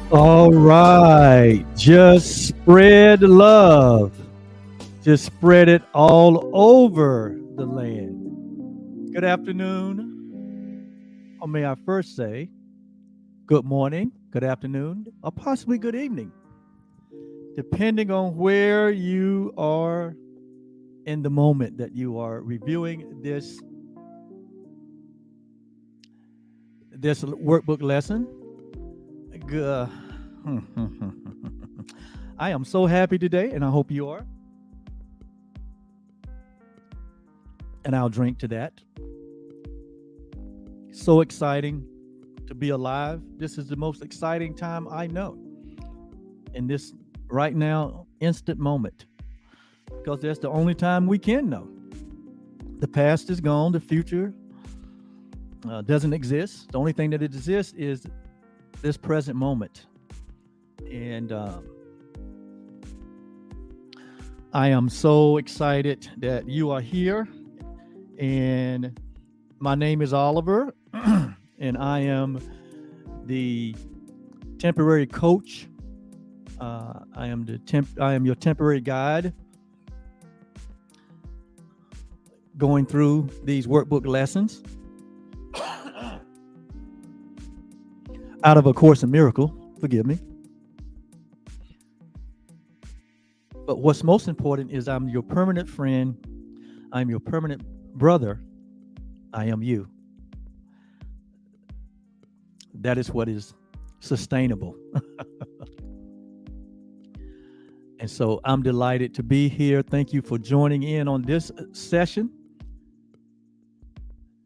All right. Just spread love. Just spread it all over the land. Good afternoon. Or may I first say good morning, good afternoon, or possibly good evening, depending on where you are in the moment that you are reviewing this workbook lesson. G- I am so happy today, and I hope you are. And I'll drink to that. So exciting to be alive. This is the most exciting time I know in this right now instant moment because that's the only time we can know. The past is gone, the future doesn't exist. The only thing that exists is this present moment. And I am so excited that you are here. And my name is Oliver, and I am the temporary coach. I am your temporary guide, going through these workbook lessons out of A Course in Miracle. Forgive me. But what's most important is I'm your permanent friend. I'm your permanent brother. I am you. That is what is sustainable. And so I'm delighted to be here. Thank you for joining in on this session.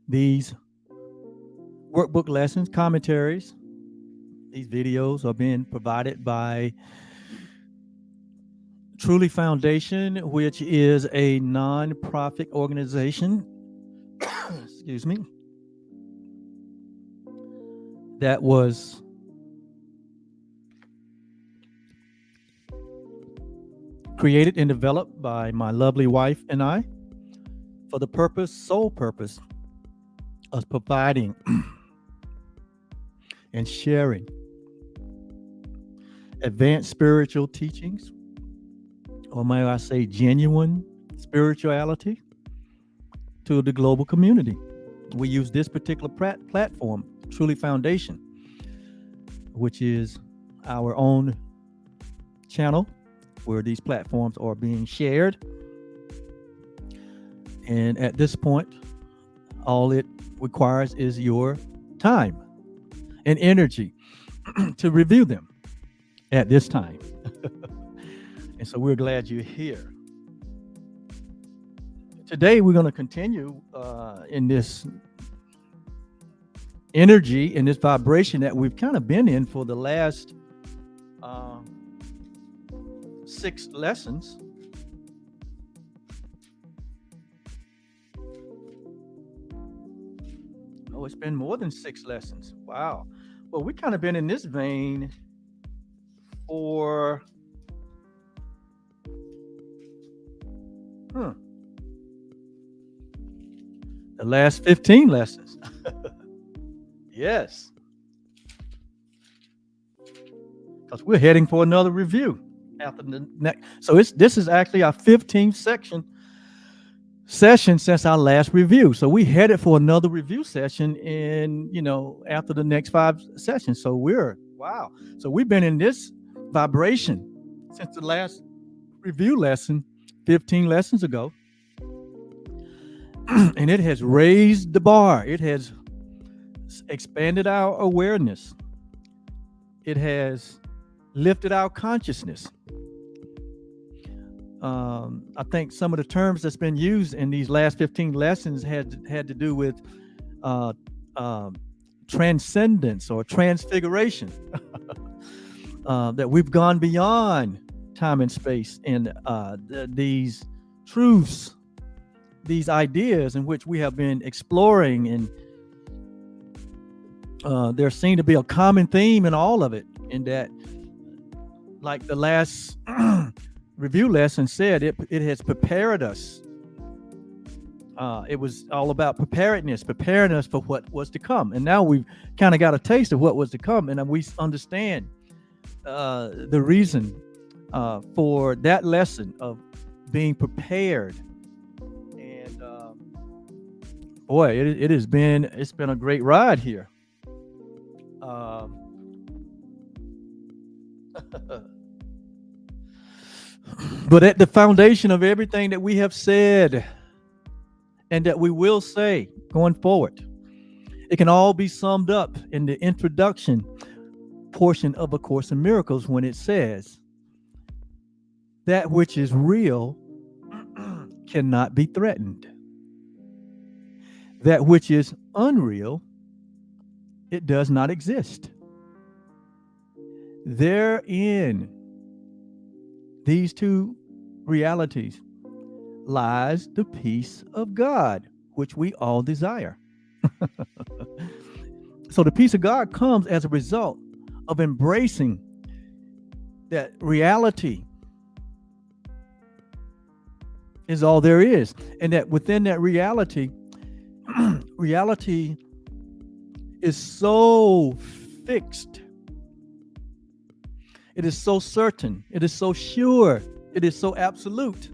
These workbook lessons, commentaries, these videos are being provided by Truly Foundation, which is a non-profit organization, excuse me, that was created and developed by my lovely wife and I for the sole purpose of providing and sharing advanced spiritual teachings, or may I say genuine spirituality, to the global community. We use this particular platform, Truly Foundation, which is our own channel where these platforms are being shared. And at this point, all it requires is your time and energy to review them at this time. And so we're glad you're here. Today, we're going to continue in this energy, in this vibration that we've kind of been in for the last 6 lessons. Oh, it's been more than 6 lessons. Wow. Well, we've kind of been in this vein for the last 15 lessons. Yes. Because we're heading for another review after the next. So this is actually our 15th session since our last review. So we headed for another review session after the next 5 sessions. So wow. So we've been in this vibration since the last review lesson 15 lessons ago. And it has raised the bar. It has expanded our awareness. It has lifted our consciousness. I think some of the terms that's been used in these last 15 lessons had to do with transcendence or transfiguration. That we've gone beyond time and space, and these truths, these ideas in which we have been exploring, and there seemed to be a common theme in all of it, in that, like the last review lesson said, it has prepared us. It was all about preparing us for what was to come. And now we've kind of got a taste of what was to come, and we understand the reason for that lesson of being prepared. And boy, it's been a great ride here. Um, but at the foundation of everything that we have said and that we will say going forward, it can all be summed up in the introduction portion of A Course in Miracles when it says, that which is real cannot be threatened. That which is unreal, it does not exist. Therein, these two realities, lies the peace of God, which we all desire. So the peace of God comes as a result of embracing that reality is all there is, and that within that reality, reality is so fixed, it is so certain, it is so sure, it is so absolute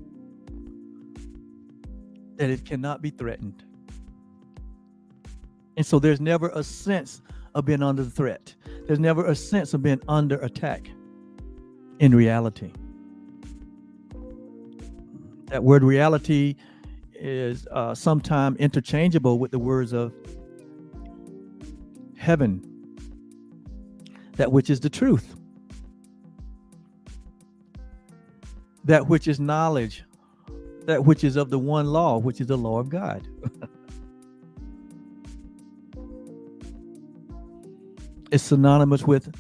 that it cannot be threatened. And so there's never a sense of being under threat. There's never a sense of being under attack in reality. That word reality is sometimes interchangeable with the words of heaven, that which is the truth, that which is knowledge, that which is of the one law, which is the law of God. It's synonymous with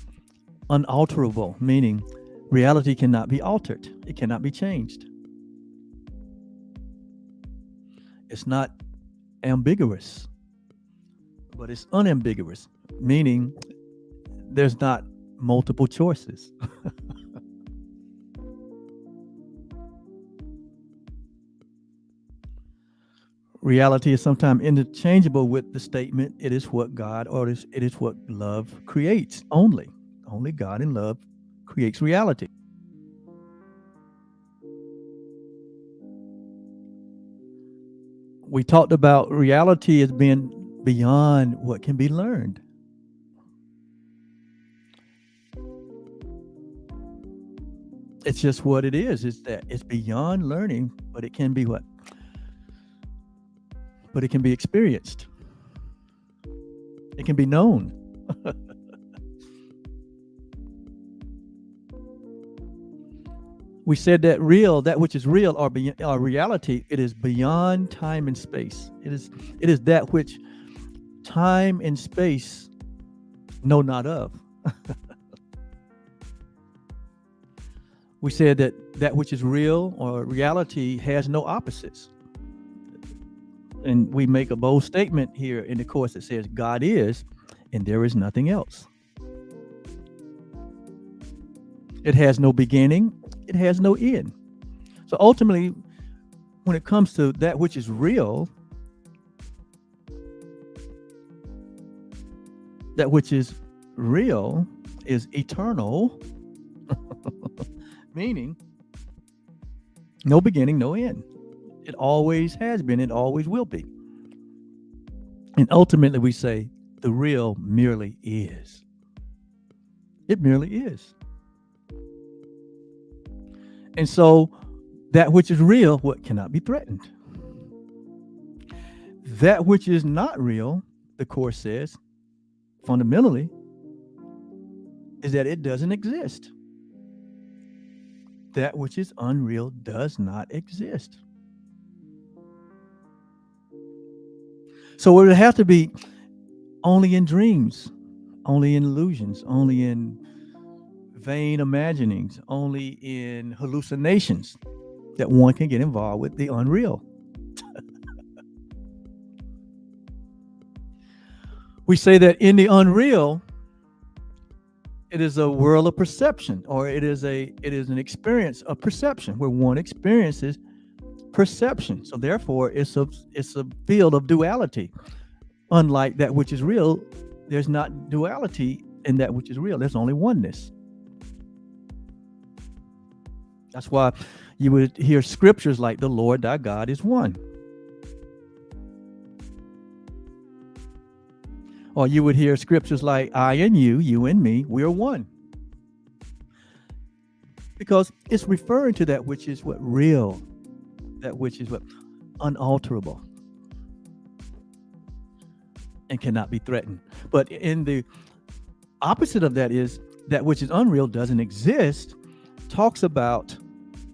unalterable, meaning reality cannot be altered. It cannot be changed. It's not ambiguous, but it's unambiguous, meaning there's not multiple choices. Reality is sometimes interchangeable with the statement, it is what God, or it is what love creates only. Only God and love creates reality. We talked about reality as being beyond what can be learned. It's just what it is. It's that it's beyond learning, but it can be what? But it can be experienced. It can be known. We said that that which is real, or reality, it is beyond time and space. It is that which time and space know not of. We said that which is real or reality has no opposites. And we make a bold statement here in the Course that says God is, and there is nothing else. It has no beginning. It has no end. So ultimately, when it comes to that which is real, that which is real is eternal, meaning no beginning, no end. It always has been, it always will be. And ultimately we say the real merely is. It merely is. And so that which is real, what cannot be threatened. That which is not real, the Course says, fundamentally, is that it doesn't exist. That which is unreal does not exist. So it would have to be only in dreams, only in illusions, only in vain imaginings, only in hallucinations that one can get involved with the unreal. We say that in the unreal, it is a world of perception, or it is an experience of perception where one experiences perception. So therefore, it's a field of duality. Unlike that which is real, there's not duality in that which is real. There's only oneness. That's why you would hear scriptures like the Lord thy God is one. Or you would hear scriptures like I and you and me, we are one. Because it's referring to that which is what real, that which is what unalterable and cannot be threatened. But in the opposite of that is that which is unreal, doesn't exist, talks about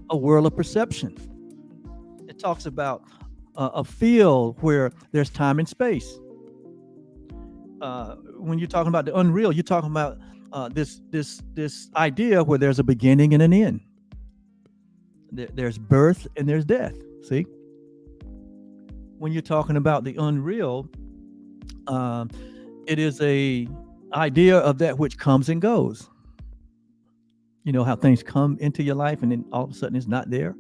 a world of perception. It talks about a field where there's time and space. When you're talking about the unreal, you're talking about this idea where there's a beginning and an end. There's birth and there's death. See, when you're talking about the unreal, it is a idea of that which comes and goes. You know how things come into your life and then all of a sudden it's not there.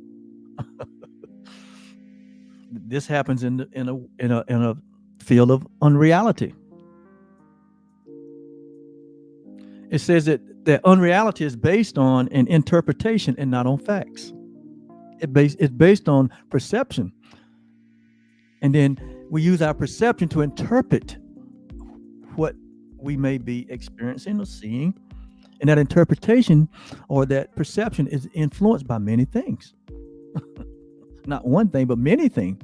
This happens in a field of unreality. It says that unreality is based on an interpretation and not on facts. It's based on perception. And then we use our perception to interpret what we may be experiencing or seeing. And that interpretation or that perception is influenced by many things. Not one thing, but many things.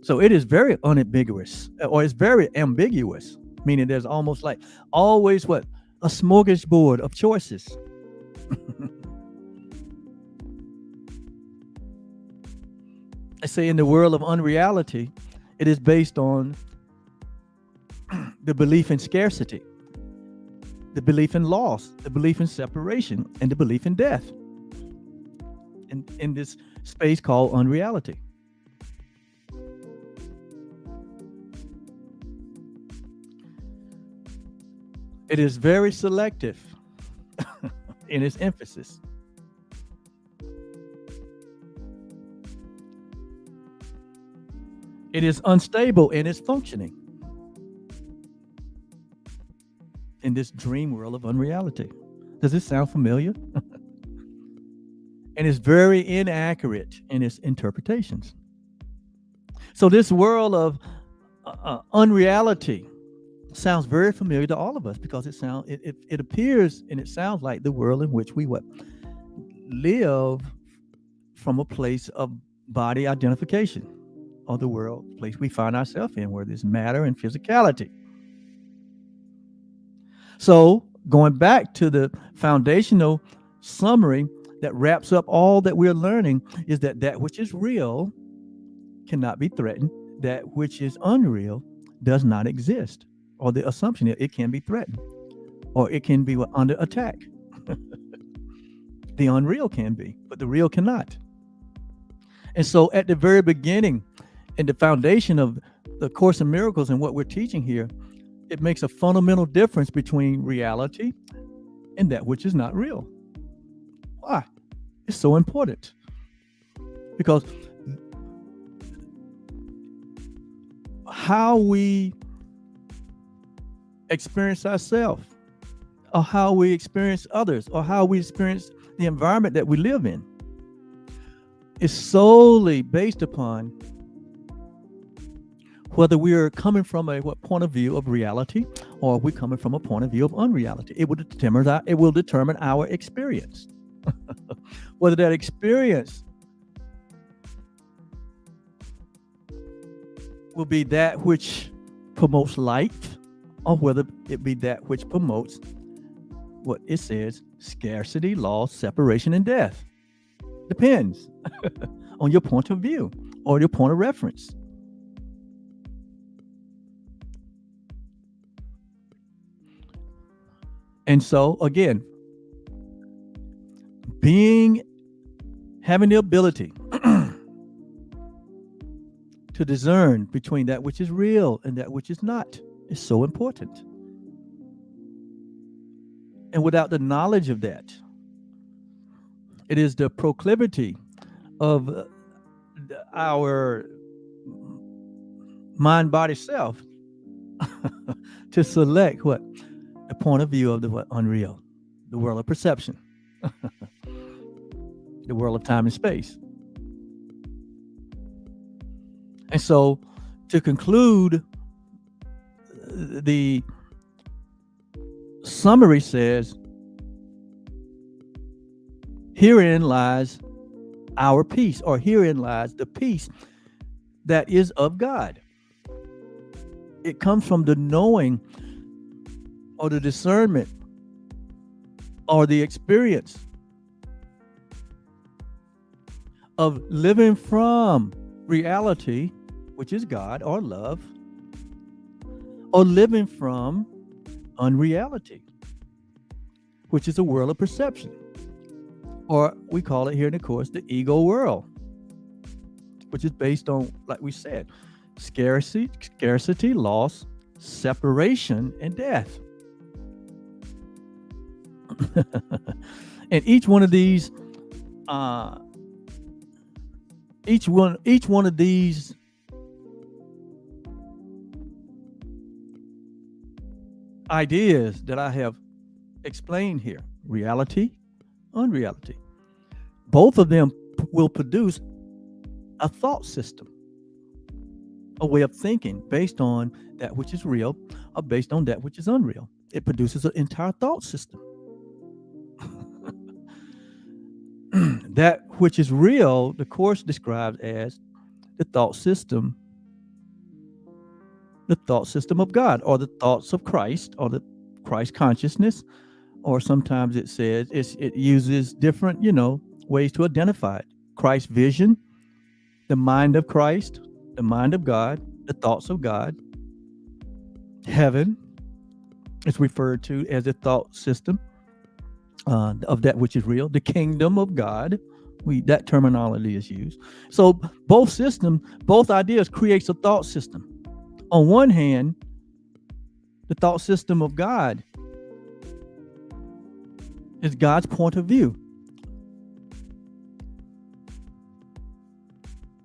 So it is very unambiguous, or it's very ambiguous, meaning there's almost like always what? A smorgasbord of choices. I say in the world of unreality, it is based on the belief in scarcity, the belief in loss, the belief in separation, and the belief in death. In this space called unreality. It is very selective in its emphasis. It is unstable in its functioning in this dream world of unreality. Does this sound familiar? And it's very inaccurate in its interpretations. So this world of unreality sounds very familiar to all of us because it appears and it sounds like the world in which we live from a place of body identification, or the world place we find ourselves in, where there's matter and physicality. So going back to the foundational summary that wraps up all that we're learning is that which is real cannot be threatened, that which is unreal does not exist, or the assumption that it can be threatened, or it can be under attack. The unreal can be, but the real cannot. And so at the very beginning, in the foundation of the Course in Miracles and what we're teaching here, it makes a fundamental difference between reality and that which is not real. Why? It's so important. Because how we experience ourselves, or how we experience others, or how we experience the environment that we live in is solely based upon whether we are coming from a point of view of reality, or we're coming from a point of view of unreality. It will determine our experience. Whether that experience will be that which promotes life, or whether it be that which promotes what it says: scarcity, loss, separation, and death. Depends on your point of view or your point of reference. And so again, having the ability to discern between that which is real and that which is not is so important. And without the knowledge of that, it is the proclivity of our mind-body self to select the point of view of the unreal, the world of perception. the world of time and space. And so, to conclude, the summary says, herein lies our peace, or herein lies the peace that is of God. It comes from the knowing or the discernment or the experience of living from reality, which is God or love, or living from unreality, which is a world of perception, or we call it here in the course the ego world, which is based on, like we said, scarcity, loss, separation, and death. And each one of these ideas that I have explained here, reality, unreality, both of them will produce a thought system, a way of thinking based on that which is real or based on that which is unreal. It produces an entire thought system. That which is real, the Course describes as the thought system of God, or the thoughts of Christ, or the Christ consciousness, or sometimes it says it uses different, ways to identify it. Christ vision, the mind of Christ, the mind of God, the thoughts of God. Heaven is referred to as the thought system of that which is real. The kingdom of God, that terminology is used. So both ideas creates a thought system. On one hand, the thought system of God is God's point of view,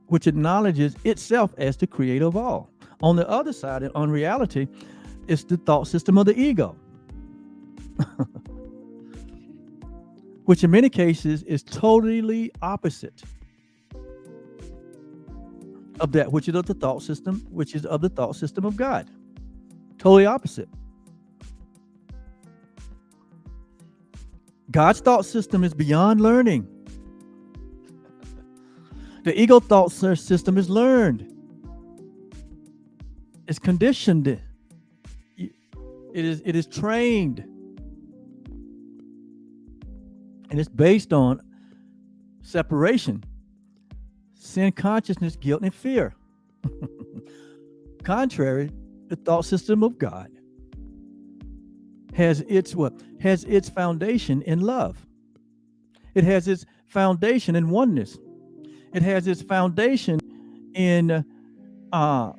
which acknowledges itself as the creator of all. On the other side, in unreality, it's the thought system of the ego, which in many cases is totally opposite of that which is of the thought system, which is of the thought system of God. Totally opposite. God's thought system is beyond learning. The ego thought system is learned. It's conditioned. It is trained. And it's based on separation, sin consciousness, guilt, and fear. Contrary, the thought system of God has its foundation in love. It has its foundation in oneness. It has its foundation in that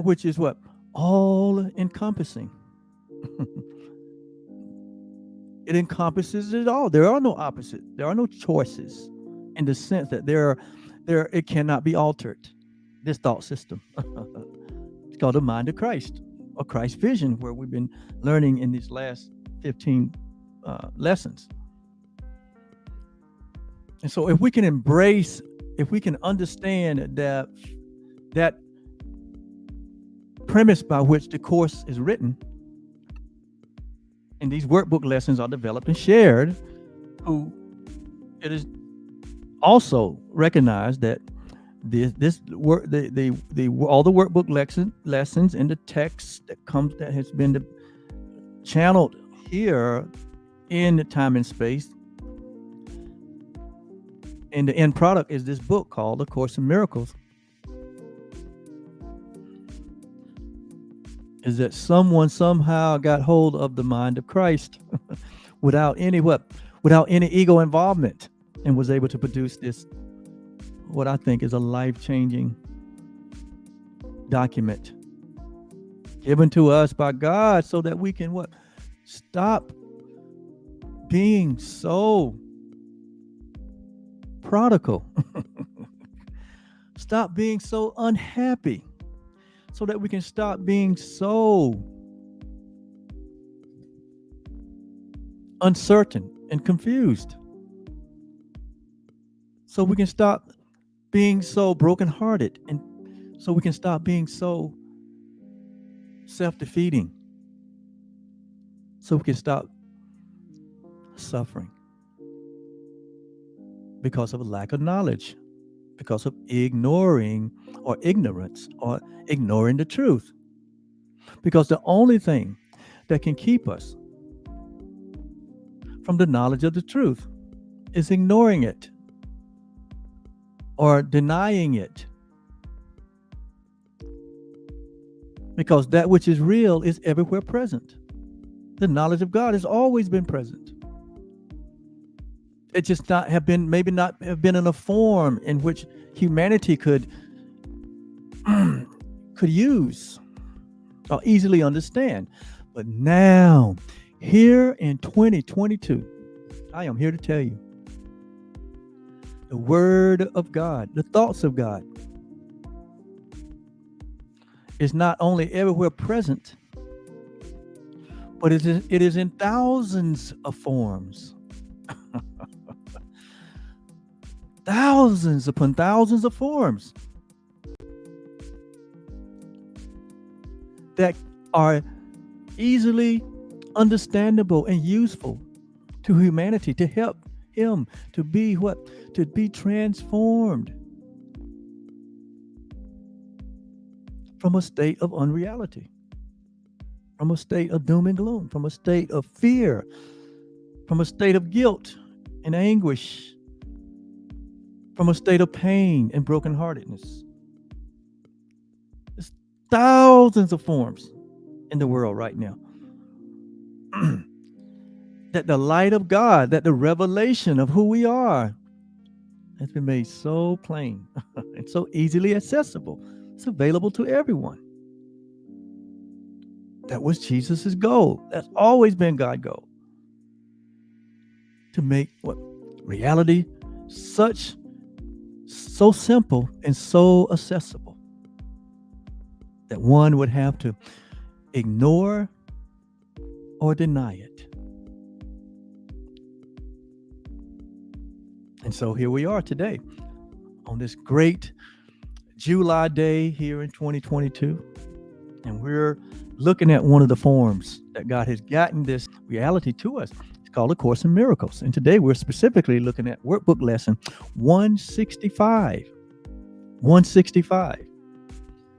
which is all encompassing. It encompasses it all. There are no opposites. There are no choices, in the sense that it cannot be altered. This thought system. It's called the mind of Christ, or Christ vision, where we've been learning in these last 15 lessons. And so if we can understand that premise by which the Course is written, and these workbook lessons are developed and shared, it is also recognized that all the workbook lessons and the text that has been channeled here in the time and space, and the end product is this book called The Course in Miracles, is that someone somehow got hold of the mind of Christ without any ego involvement, and was able to produce this, what I think is a life-changing document given to us by God, so that we can stop being so prodigal. Stop being so unhappy, so that we can stop being so uncertain and confused. So we can stop being so brokenhearted, and so we can stop being so self-defeating. So we can stop suffering because of a lack of knowledge, because of ignoring or ignorance or ignoring the truth. Because the only thing that can keep us from the knowledge of the truth is ignoring it or denying it. Because that which is real is everywhere present. The knowledge of God has always been present. It just not have been in a form in which humanity could use or easily understand. But now, here in 2022, I am here to tell you the word of God, the thoughts of God, is not only everywhere present, but it is in thousands of forms. Thousands upon thousands of forms that are easily understandable and useful to humanity, to help him to be to be transformed from a state of unreality, from a state of doom and gloom, from a state of fear, from a state of guilt and anguish, from a state of pain and brokenheartedness. There's thousands of forms in the world right now. That the light of God, that the revelation of who we are has been made so plain and so easily accessible. It's available to everyone. That was Jesus's goal. That's always been God's goal. To make reality so simple and so accessible that one would have to ignore or deny it. And so here we are today on this great July day here in 2022. And we're looking at one of the forms that God has gotten this reality to us. It's called A Course in Miracles. And today we're specifically looking at workbook lesson 165. 165.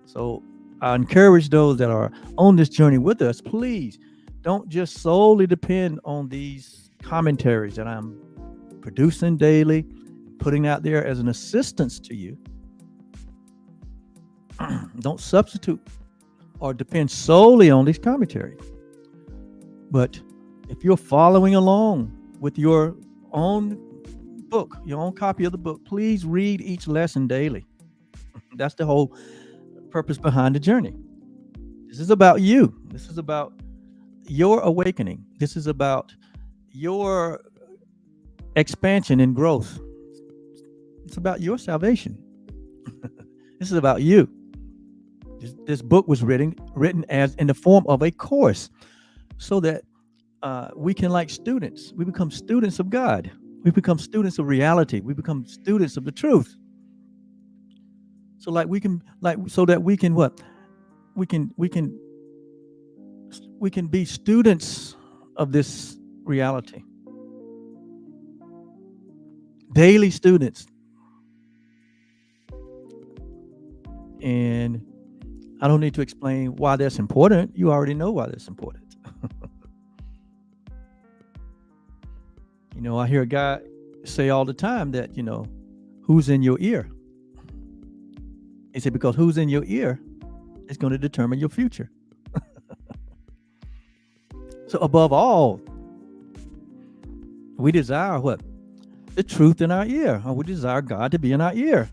So I encourage those that are on this journey with us, please don't just solely depend on these commentaries that I'm producing daily, putting out there as an assistance to you. Don't substitute or depend solely on these commentaries. But if you're following along with your own book, your own copy of the book, please read each lesson daily. That's the whole purpose behind the journey. This is about you. This is about your awakening. This is about your expansion and growth. It's about your salvation. This is about you. This book was written as in the form of a course, so that we can, like students, we become students of God. We become students of reality. We become students of the truth. So that we can be students of this reality. Daily students. And I don't need to explain why that's important. You already know why that's important. I hear a guy say all the time that, who's in your ear? He said, because who's in your ear is going to determine your future. So above all, we desire what? The truth in our ear. Or we desire God to be in our ear.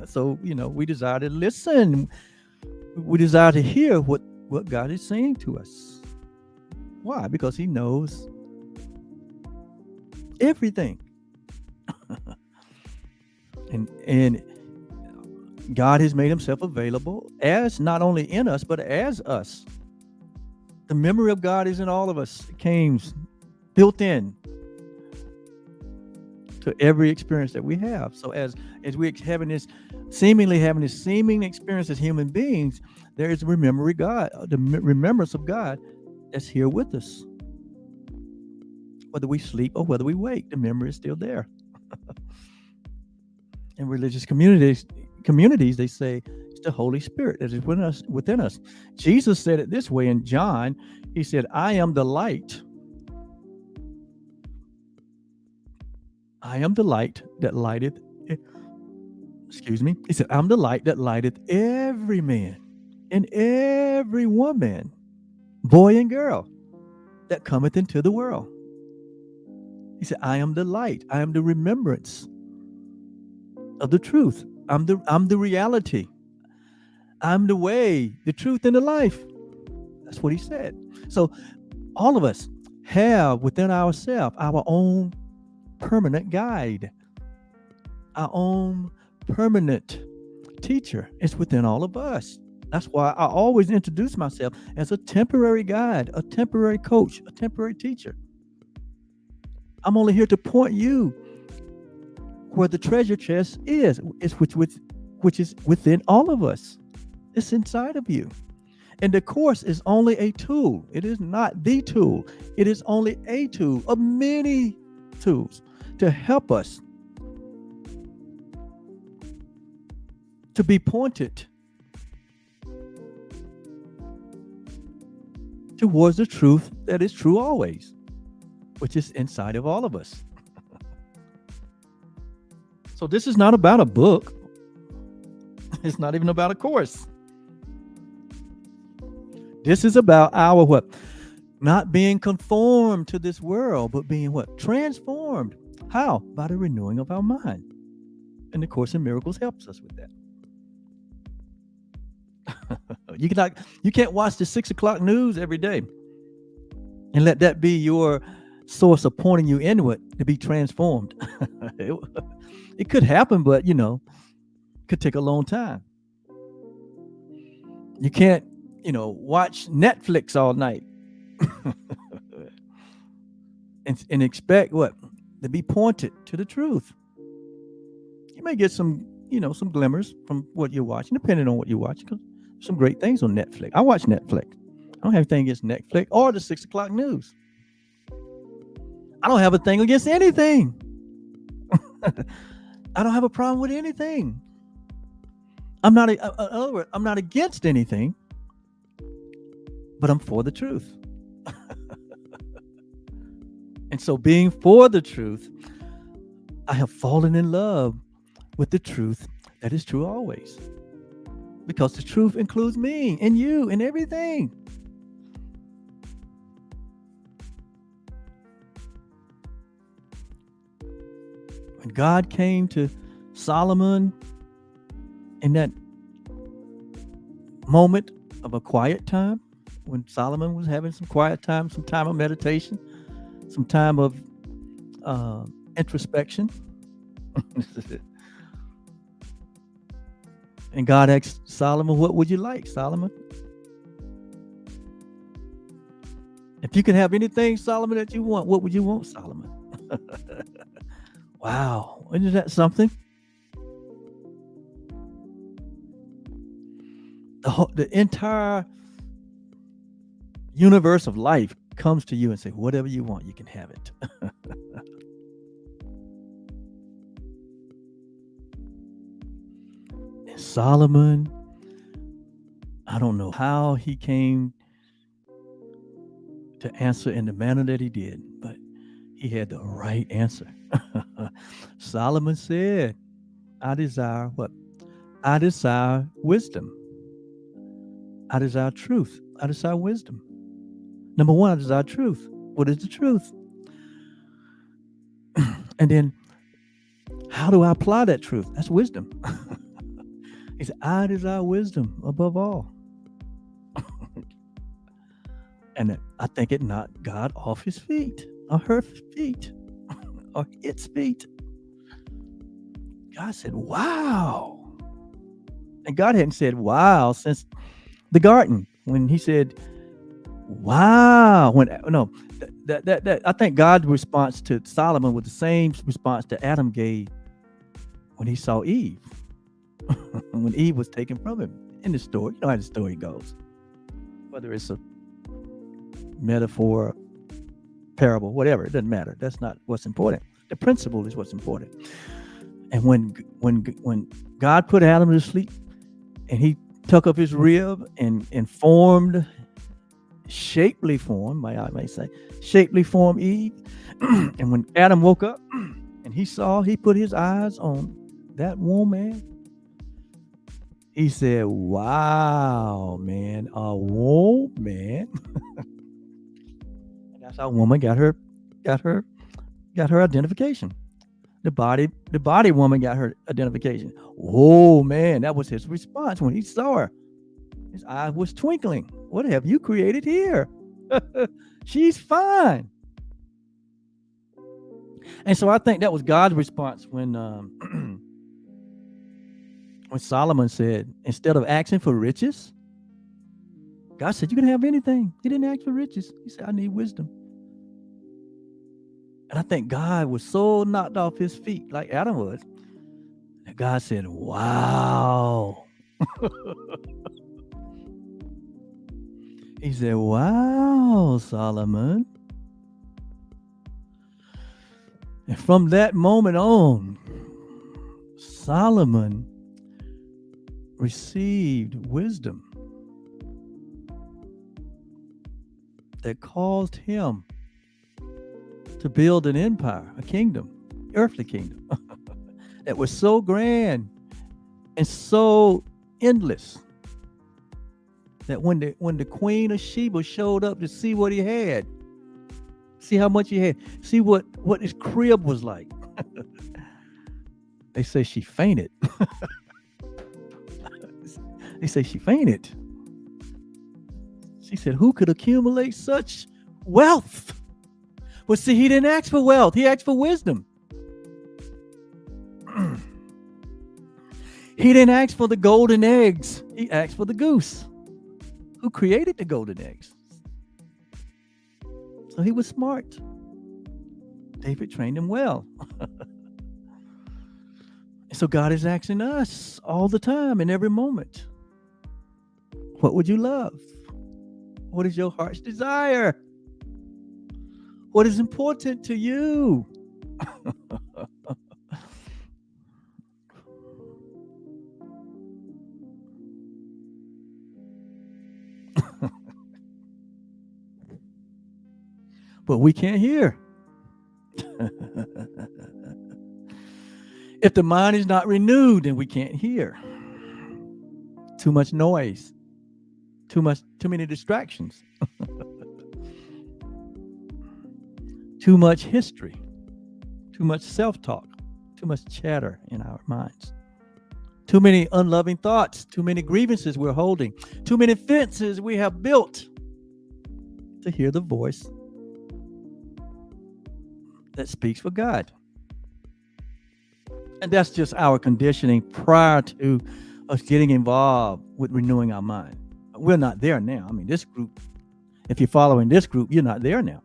So, we desire to listen. We desire to hear what God is saying to us. Why? Because he knows everything. And God has made himself available as not only in us, but as us. The memory of God is in all of us. It came built in. to every experience that we have. So as we're having this seeming experience as human beings, there is remembering God, the remembrance of God that's here with us. Whether we sleep or whether we wake, the memory is still there. In religious communities, they say it's the Holy Spirit that is within us. Jesus said it this way in John. He said, I am the light. I am the light that lighteth. Excuse me. He said, I'm the light that lighteth every man and every woman, boy and girl, that cometh into the world. He said, I am the light. I am the remembrance of the truth. I'm the reality. I'm the way, the truth, and the life. That's what he said. So all of us have within ourselves our own permanent guide, our own permanent teacher. It's within all of us. That's why I always introduce myself as a temporary guide, a temporary coach, a temporary teacher. I'm only here to point you where the treasure chest is, which is within all of us. It's inside of you. And the course is only a tool. It is not the tool. It is only a tool of many tools to help us to be pointed towards the truth that is true always, which is inside of all of us. So this is not about a book. It's not even about a course. This is about our what? Not being conformed to this world, but being what? Transformed. How? By the renewing of our mind. And the Course in Miracles helps us with that. You can't watch the 6 o'clock news every day and let that be your source of pointing you inward to be transformed. It could happen, but it could take a long time. You can't, watch Netflix all night and expect what? To be pointed to the truth. You may get some glimmers from what you're watching, depending on what you're watching. Because some great things on Netflix. I watch Netflix. I don't have anything against Netflix or the 6 o'clock news. I don't have a thing against anything. I don't have a problem with anything. I'm not, in other words, I'm not against anything, but I'm for the truth. And so being for the truth, I have fallen in love with the truth that is true always. Because the truth includes me and you and everything. When God came to Solomon in that moment of a quiet time, when Solomon was having some quiet time, some time of meditation, some time of introspection. And God asked Solomon, what would you like, Solomon? If you could have anything, Solomon, that you want, what would you want, Solomon? Wow, isn't that something? The entire universe of life comes to you and say, whatever you want, you can have it. And Solomon, I don't know how he came to answer in the manner that he did, but he had the right answer. Solomon said, I desire what? I desire wisdom. I desire truth. I desire wisdom. Number one, I desire truth. What is the truth? And then, how do I apply that truth? That's wisdom. He said, I desire wisdom above all. And I think it knocked God off his feet, or her feet, or its feet. God said, wow. And God hadn't said wow since the garden, when he said, wow. I think God's response to Solomon was the same response that Adam gave when he saw Eve, when Eve was taken from him in the story. You know how the story goes. Whether it's a metaphor, parable, whatever, it doesn't matter. That's not what's important. The principle is what's important. And when God put Adam to sleep, and he took up his rib and formed, shapely form, I may say, shapely form Eve. And when Adam woke up and he put his eyes on that woman, he said, wow, man, a woman. And that's how a woman got her identification. The body woman got her identification. Oh man, that was his response when he saw her. His eye was twinkling. What have you created here? She's fine. And so I think that was God's response when when Solomon said, instead of asking for riches, God said, you can have anything. He didn't ask for riches. He said, I need wisdom. And I think God was so knocked off his feet, like Adam was, that God said, wow. He said, wow, Solomon. And from that moment on, Solomon received wisdom that caused him to build an empire, a kingdom, earthly kingdom, that was so grand and so endless that when the Queen of Sheba showed up to see what he had, see how much he had, see what his crib was like, they say she fainted. They say she fainted. She said, who could accumulate such wealth? Well, see, he didn't ask for wealth. He asked for wisdom. He didn't ask for the golden eggs. He asked for the goose. Who created the golden eggs? So he was smart. David trained him well. So God is asking us all the time, in every moment, what would you love? What is your heart's desire? What is important to you? But we can't hear. If the mind is not renewed, then we can't hear. Too much noise. Too many distractions. Too much history. Too much self-talk. Too much chatter in our minds. Too many unloving thoughts. Too many grievances we're holding. Too many fences we have built to hear the voice that speaks for God. And that's just our conditioning prior to us getting involved with renewing our mind. We're not there now. I mean, this group, if you're following this group, you're not there now.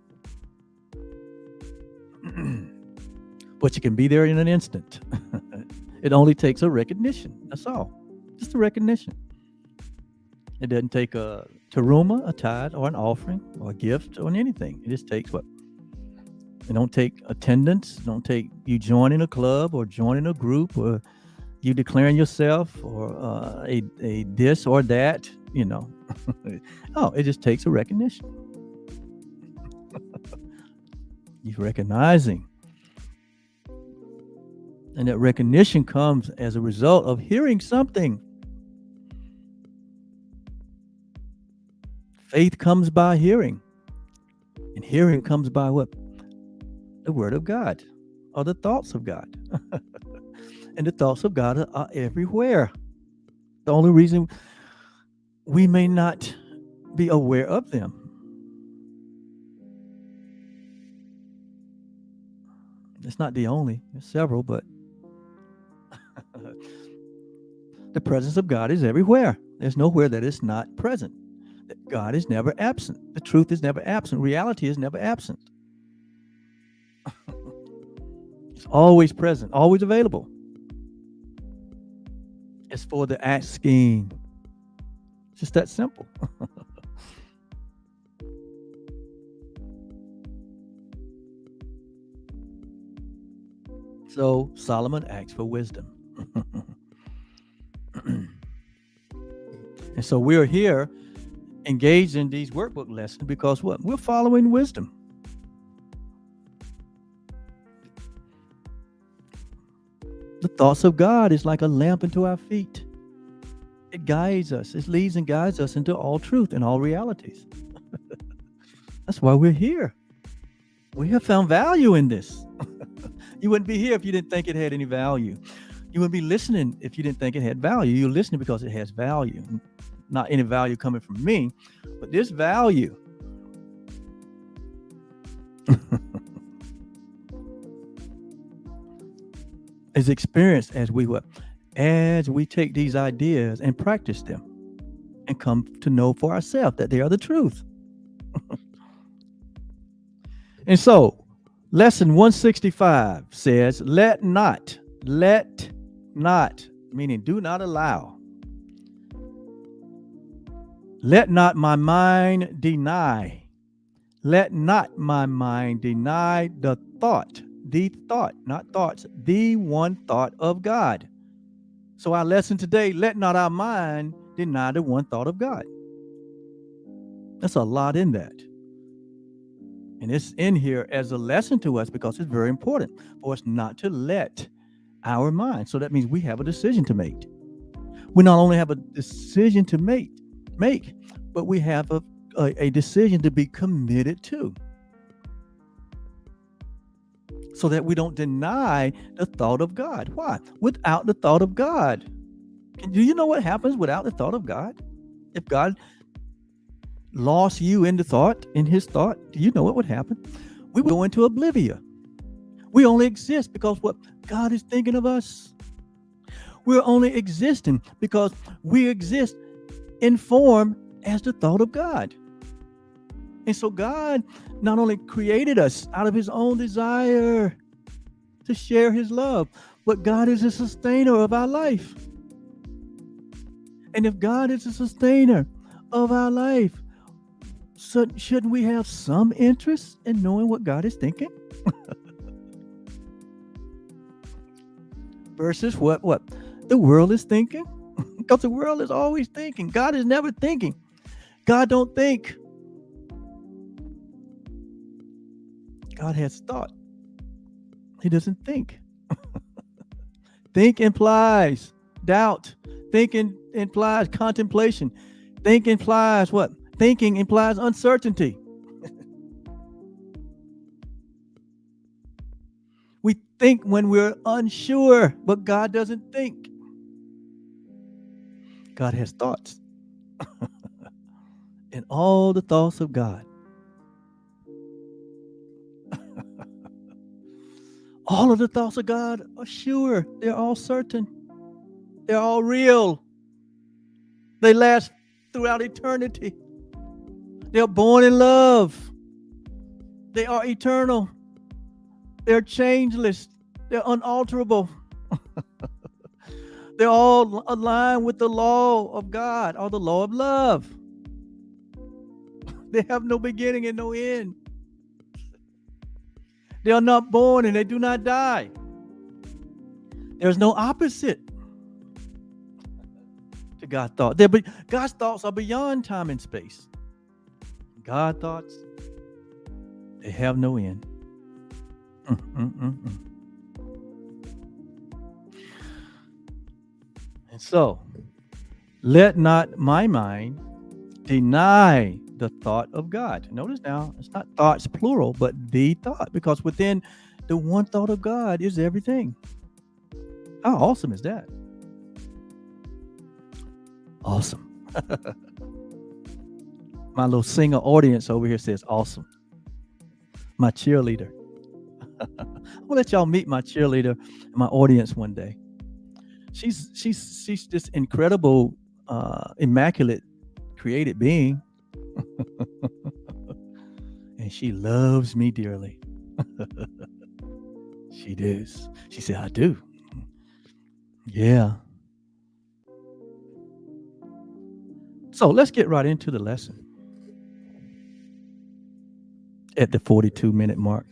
But you can be there in an instant. It only takes a recognition. That's all. Just a recognition. It doesn't take a teruma, a tithe, or an offering, or a gift, or anything. It just takes what? It don't take attendance. It don't take you joining a club or joining a group or you declaring yourself or a this or that, you know. Oh, it just takes a recognition. You're recognizing. And that recognition comes as a result of hearing something. Faith comes by hearing. And hearing comes by what? The word of God or the thoughts of God. And the thoughts of God are everywhere. The only reason we may not be aware of them it's not the only, there's several, but the presence of God is everywhere. There's nowhere that it's not present. that God is never absent. The truth is never absent. Reality is never absent. It's always present, always available. It's for the asking. It's just that simple. So Solomon asked for wisdom. And so we're here engaged in these workbook lessons because what? We're following wisdom. The thoughts of God is like a lamp unto our feet. It guides us. It leads and guides us into all truth and all realities. That's why we're here. We have found value in this. You wouldn't be here if you didn't think it had any value. You wouldn't be listening if you didn't think it had value. You're listening because it has value. Not any value coming from me, but this value. Is experienced as we take these ideas and practice them and come to know for ourselves that they are the truth. And so lesson 165 says, let not, meaning do not allow. Let not my mind deny. Let not my mind deny the thought, not thoughts, the one thought of God. So our lesson today, let not our mind deny the one thought of God. That's a lot in that. And it's in here as a lesson to us because it's very important for us not to let our mind. So that means we have a decision to make. We not only have a decision to make, but we have a decision to be committed to. So that we don't deny the thought of God. Why? Without the thought of God. Do you know what happens without the thought of God? If God lost you in his thought, do you know what would happen? We would go into oblivion. We only exist because what God is thinking of us. We're only existing because we exist in form as the thought of God. And so God not only created us out of his own desire to share his love, but God is a sustainer of our life. And if God is a sustainer of our life, so shouldn't we have some interest in knowing what God is thinking? Versus what the world is thinking? Because the world is always thinking. God is never thinking. God don't think. God has thought. He doesn't think. Think implies doubt. Thinking implies contemplation. Think implies what? Thinking implies uncertainty. We think when we're unsure, but God doesn't think. God has thoughts. And all the thoughts of God. All of the thoughts of God are sure. They're all certain. They're all real. They last throughout eternity. They're born in love. They are eternal. They're changeless. They're unalterable. They're all aligned with the law of God or the law of love. They have no beginning and no end. They are not born and they do not die. There's no opposite to God's thought. God's thoughts are beyond time and space. God's thoughts, they have no end. And so, let not my mind deny the thought of God. Notice now, it's not thoughts plural, but the thought, because within the one thought of God is everything. How awesome is that? Awesome. My little singer audience over here says awesome. My cheerleader. I'm gonna let y'all meet my cheerleader and my audience one day. She's this incredible, immaculate, created being. And she loves me dearly. She does. She said, I do. Yeah. So let's get right into the lesson at the 42-minute mark.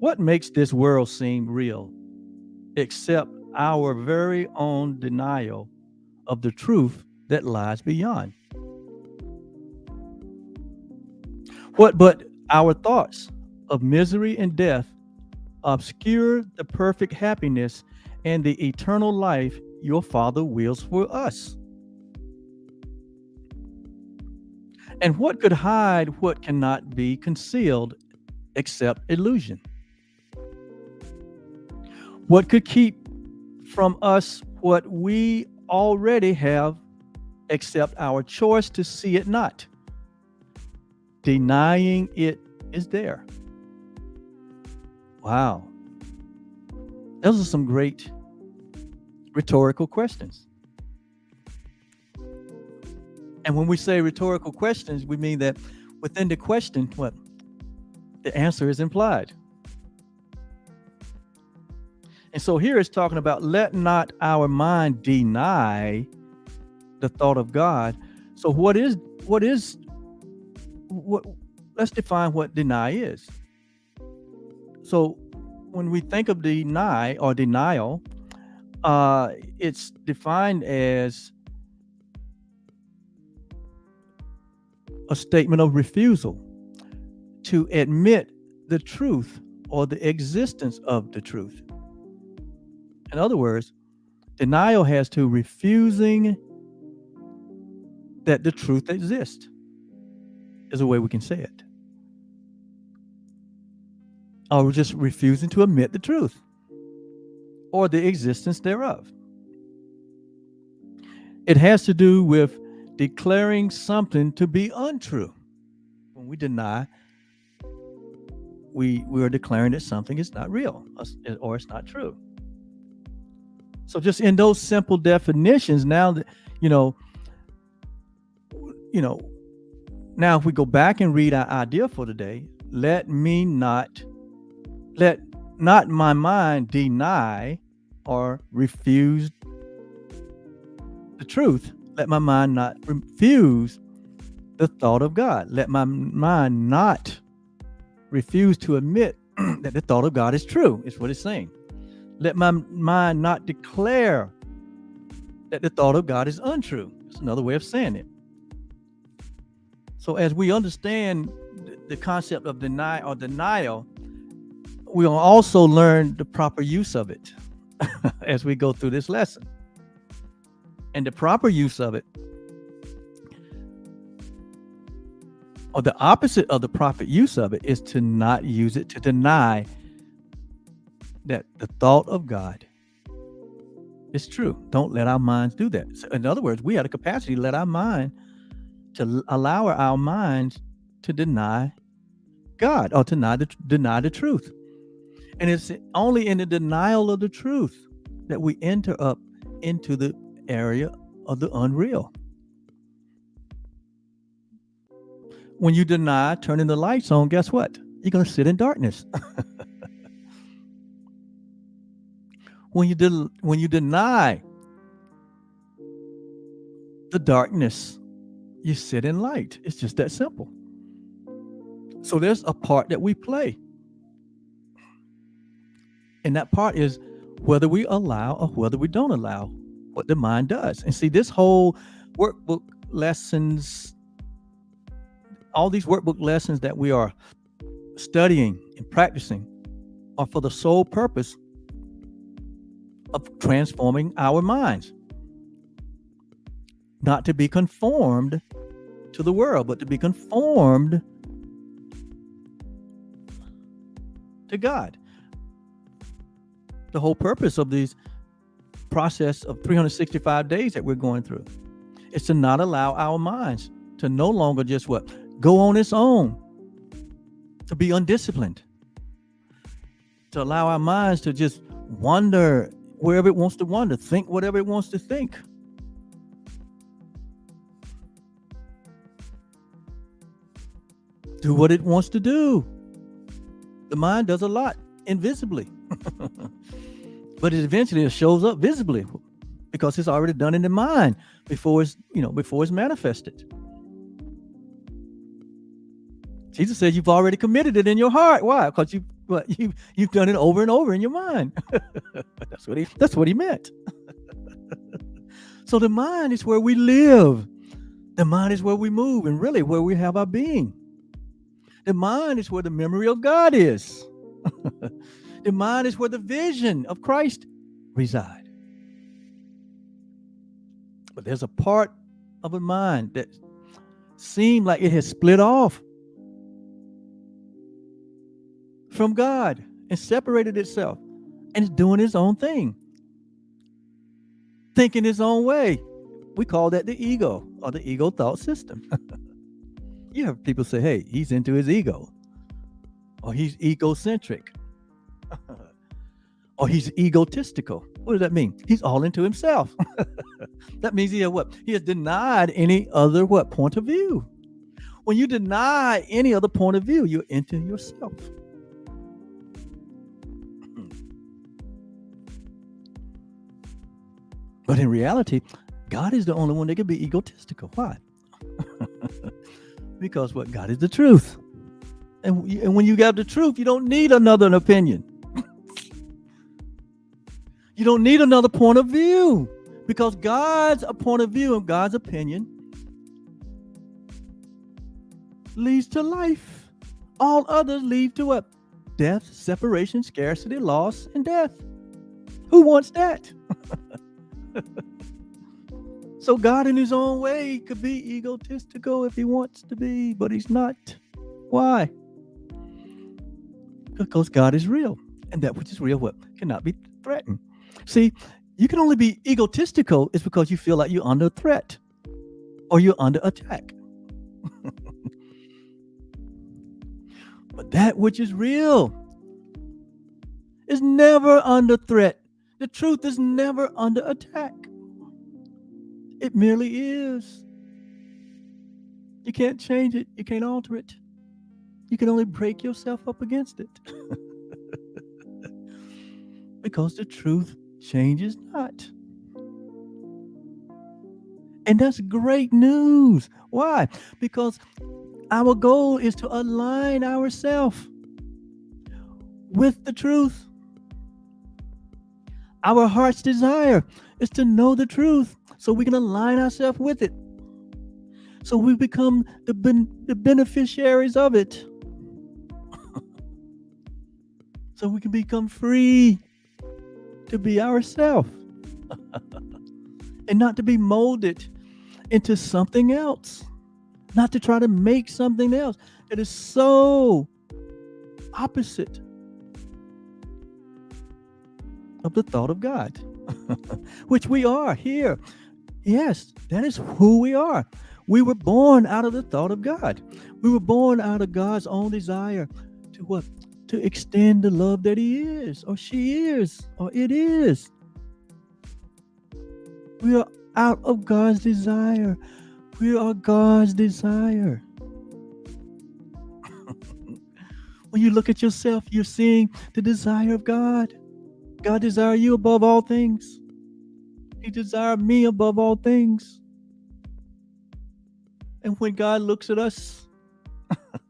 What makes this world seem real except our very own denial of the truth that lies beyond? What but our thoughts of misery and death obscure the perfect happiness and the eternal life your Father wills for us? And what could hide what cannot be concealed except illusion? What could keep from us what we already have except our choice to see it not? Denying it is there. Wow. Those are some great rhetorical questions. And when we say rhetorical questions, we mean that within the question, what? The answer is implied. And so here it's talking about let not our mind deny the thought of God. So let's define what deny is. So when we think of deny or denial, it's defined as a statement of refusal to admit the truth or the existence of the truth. In other words, denial has to refusing that the truth exists, is a way we can say it. Or we're just refusing to admit the truth or the existence thereof. It has to do with declaring something to be untrue. When we deny, we are declaring that something is not real or it's not true. So just in those simple definitions, now that now if we go back and read our idea for today, let not my mind deny or refuse the truth. Let my mind not refuse the thought of God. Let my mind not refuse to admit that the thought of God is true, is what it's saying. Let my mind not declare that the thought of God is untrue. It's another way of saying it. So as we understand the concept of denial, we'll also learn the proper use of it as we go through this lesson. And the proper use of it, or the opposite of the proper use of it, is to not use it to deny that the thought of God is true. Don't let our minds do that. So in other words, we have the capacity to let our mind, to allow our minds to deny God or to deny the truth. And it's only in the denial of the truth that we enter up into the area of the unreal. When you deny turning the lights on, guess what? You're going to sit in darkness. When you deny the darkness, you sit in light. It's just that simple. So there's a part that we play. And that part is whether we allow or whether we don't allow what the mind does. And see, this whole workbook lessons, all these workbook lessons that we are studying and practicing are for the sole purpose of transforming our minds. Not to be conformed to the world, but to be conformed to God. The whole purpose of these process of 365 days that we're going through is to not allow our minds to no longer just go on its own, to be undisciplined, to allow our minds to just wander wherever it wants to wander, think whatever it wants to think, do what it wants to do. The mind does a lot invisibly, but it shows up visibly because it's already done in the mind before it's manifested. Jesus said you've already committed it in your heart. Why? Because you've done it over and over in your mind. That's what he meant. So the mind is where we live. The mind is where we move, and really where we have our being. The mind is where the memory of God is. The mind is where the vision of Christ resides. But there's a part of a mind that seems like it has split off from God and separated itself and is doing its own thing, thinking its own way. We call that the ego, or the ego thought system. You have people say, hey, he's into his ego, or he's egocentric, or he's egotistical. What does that mean? He's all into himself. That means he has denied any other point of view. When you deny any other point of view, you're into yourself. But in reality, God is the only one that can be egotistical. Why? Because God is the truth. And when you got the truth, you don't need another opinion. You don't need another point of view, because God's point of view and God's opinion leads to life. All others lead to what? Death, separation, scarcity, loss, and death. Who wants that? So God in his own way could be egotistical if he wants to be, but he's not. Why? Because God is real, and that which is real cannot be threatened. See, you can only be egotistical is because you feel like you're under threat or you're under attack. But that which is real is never under threat. The truth is never under attack. It merely is. You can't change it. You can't alter it. You can only break yourself up against it. Because the truth changes not. And that's great news. Why? Because our goal is to align ourselves with the truth. Our heart's desire is to know the truth so we can align ourselves with it. So we become the beneficiaries of it. So we can become free to be ourselves and not to be molded into something else, not to try to make something else that is so opposite of the thought of God, which we are here. Yes, that is who we are. We were born out of the thought of God. We were born out of God's own desire to what? To extend the love that he is, or she is, or it is. We are out of God's desire. We are God's desire. When you look at yourself, you're seeing the desire of God. God desires you above all things. He desires me above all things. And when God looks at us,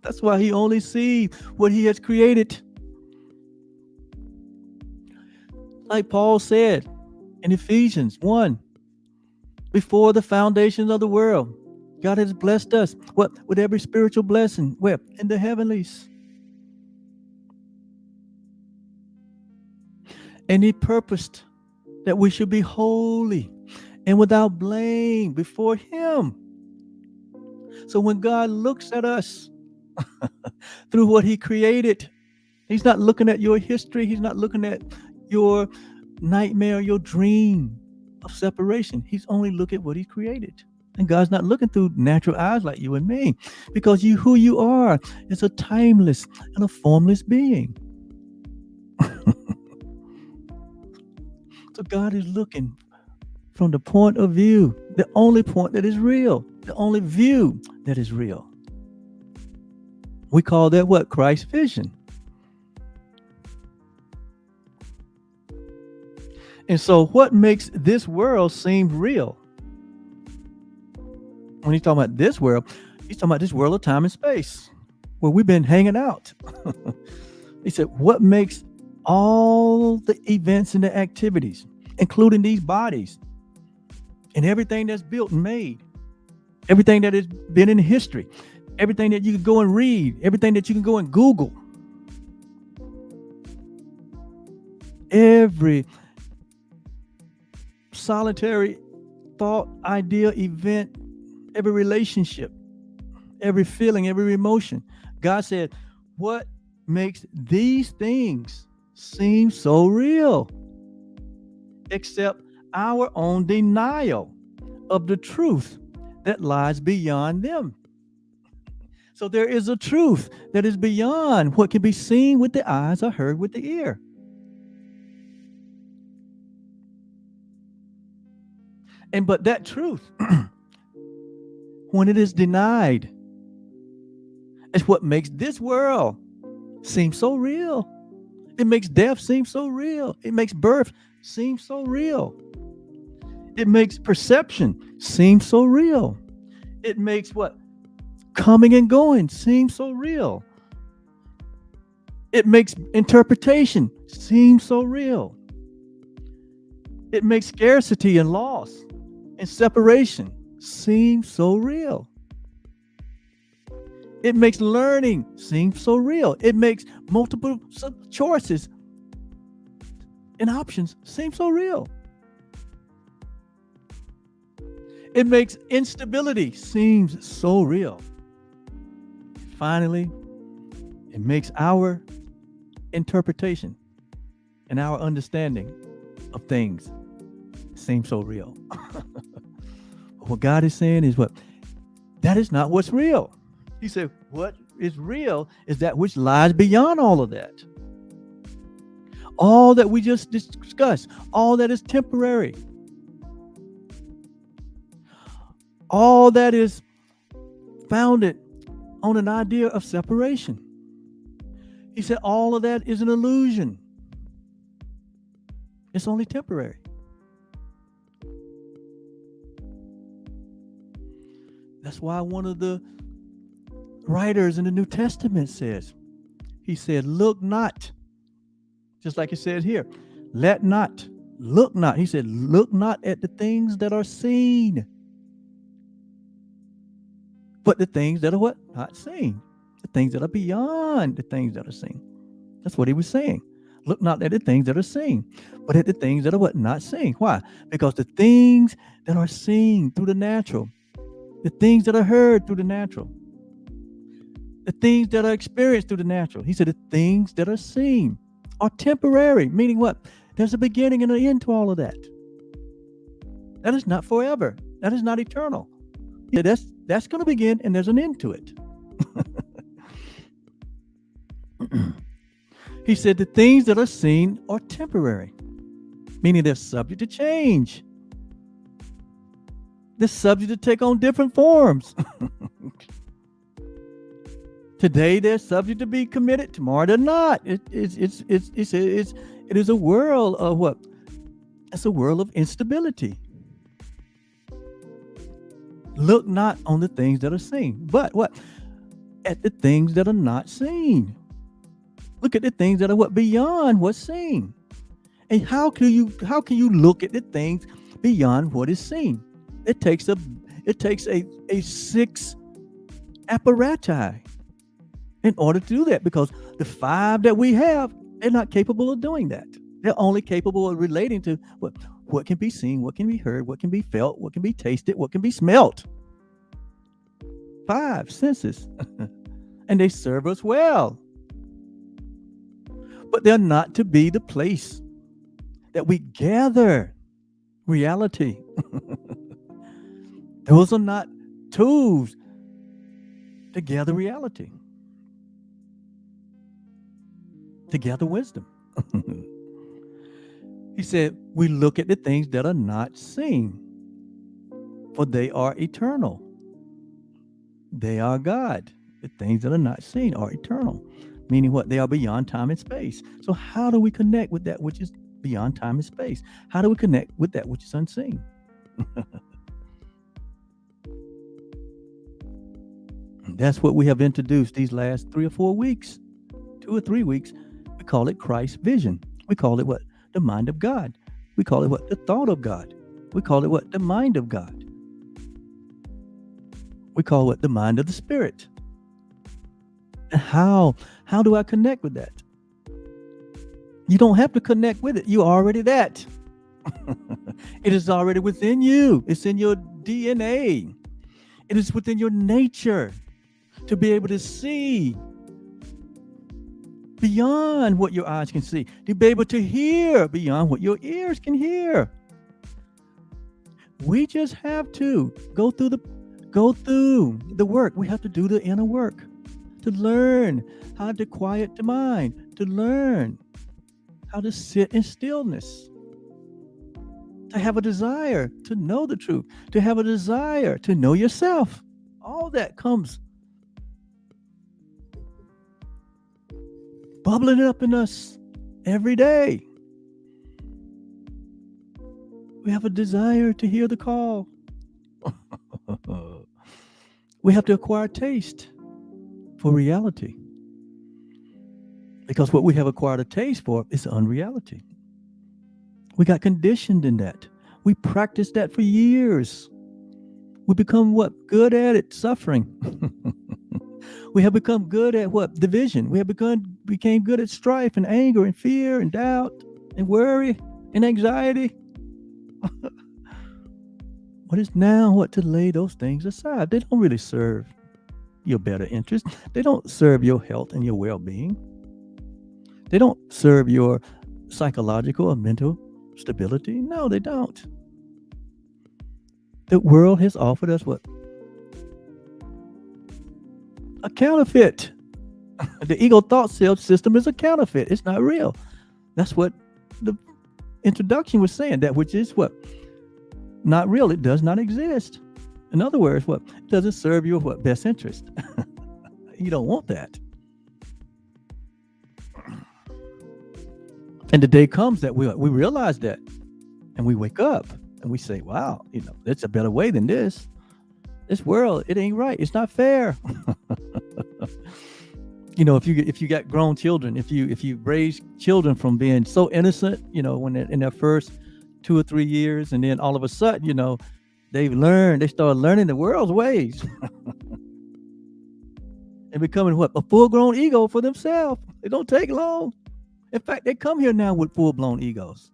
that's why he only sees what he has created. Like Paul said in Ephesians 1, before the foundations of the world, God has blessed us with every spiritual blessing in the heavenlies. And he purposed that we should be holy and without blame before him. So when God looks at us through what he created, he's not looking at your history. He's not looking at your nightmare, your dream of separation. He's only looking at what he created. And God's not looking through natural eyes like you and me, because who you are is a timeless and a formless being. So God is looking from the point of view, the only point that is real, the only view that is real. We call that what? Christ's vision. And so what makes this world seem real? When he's talking about this world, he's talking about this world of time and space where we've been hanging out. He said, what makes all the events and the activities, including these bodies and everything that's built and made, everything that has been in history, everything that you can go and read, everything that you can go and Google, every solitary thought, idea, event, every relationship, every feeling, every emotion. God said, what makes these things seem so real? Except our own denial of the truth that lies beyond them. So there is a truth that is beyond what can be seen with the eyes or heard with the ear. But that truth, when it is denied, is what makes this world seem so real. It makes death seem so real. It makes birth seem so real. It makes perception seem so real. It makes what? Coming and going seem so real. It makes interpretation seem so real. It makes scarcity and loss and separation seem so real. It makes learning seem so real. It makes multiple choices and options seem so real. It makes instability seems so real. Finally, it makes our interpretation and our understanding of things seem so real. What God is saying is what? That is not what's real. He said, what is real is that which lies beyond all of that. All that we just discussed, all that is temporary, all that is founded on an idea of separation. He said, all of that is an illusion. It's only temporary. That's why one of the writers in the New Testament says, he said, look not, just like it says here, let not, look not. He said, look not at the things that are seen, but the things that are what? Not seen. The things that are beyond the things that are seen. That's what he was saying. Look not at the things that are seen, but at the things that are what? Not seen. Why? Because the things that are seen through the natural, the things that are heard through the natural, the things that are experienced through the natural. He said the things that are seen are temporary, meaning what? There's a beginning and an end to all of that. That is not forever. That is not eternal. Yeah, that's going to begin and there's an end to it. He said the things that are seen are temporary, meaning they're subject to change. They're subject to take on different forms. Today they're subject to be committed. Tomorrow they're not. It is a world of what? It's a world of instability. Look not on the things that are seen, but what? At the things that are not seen. Look at the things that are what? Beyond what's seen. And how can you look at the things beyond what is seen? It takes a 6 apparatus in order to do that, because the 5 that we have, they're not capable of doing that. They're only capable of relating to what can be seen, what can be heard, what can be felt, what can be tasted, what can be smelt. 5 senses. And they serve us well. But they're not to be the place that we gather reality. Those are not tools to gather reality, to gather wisdom. He said, we look at the things that are not seen, for they are eternal. They are God. The things that are not seen are eternal, meaning what? They are beyond time and space. So how do we connect with that which is beyond time and space? How do we connect with that which is unseen? That's what we have introduced these last 3 or 4 weeks, 2 or 3 weeks. We call it Christ's vision. We call it what? The mind of God. We call it what? The thought of God. We call it what? The mind of God. We call it the mind of the Spirit. And how do I connect with that? You don't have to connect with it. You're already that. It is already within you. It's in your DNA. It is within your nature to be able to see beyond what your eyes can see, to be able to hear beyond what your ears can hear. We just have to go through the work. We have to do the inner work to learn how to quiet the mind, to learn how to sit in stillness, to have a desire to know the truth, to have a desire to know yourself. All that comes bubbling up in us every day. We have a desire to hear the call. We have to acquire taste for reality. Because what we have acquired a taste for is unreality. We got conditioned in that. We practiced that for years. We become what? Good at it, suffering. We have become good at what? Division. We have became good at strife and anger and fear and doubt and worry and anxiety. What is now what? To lay those things aside. They don't really serve your better interest. They don't serve your health and your well-being. They don't serve your psychological or mental stability. No, they don't. The world has offered us what? A counterfeit. The ego thought system is a counterfeit. It's not real. That's what the introduction was saying. That which is what? Not real. It does not exist. In other words, what? It doesn't serve your what? Best interest. You don't want that. And the day comes that we realize that, and we wake up and we say, wow, it's a better way than this. This world, it ain't right. It's not fair. If you got grown children, if you raise children from being so innocent, when they're in their first 2 or 3 years, and then all of a sudden, they start learning the world's ways and becoming what? A full-grown ego for themselves. It don't take long. In fact, they come here now with full-blown egos.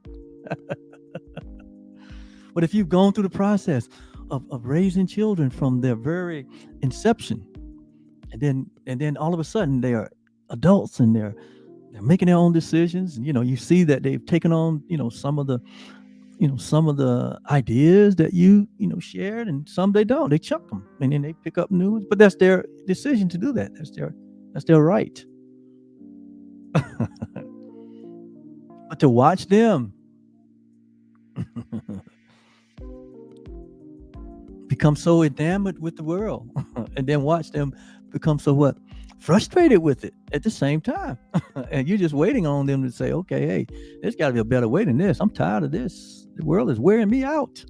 But if you've gone through the process of raising children from their very inception, and then all of a sudden they are adults and they're making their own decisions, and you see that they've taken on some of the ideas that you shared, and some they don't. They chuck them and then they pick up new ones. But that's their decision to do that. That's their right. But to watch them become so enamored with the world, and then watch them become so what? Frustrated with it at the same time. And you're just waiting on them to say, okay, hey, there's got to be a better way than this. I'm tired of this. The world is wearing me out.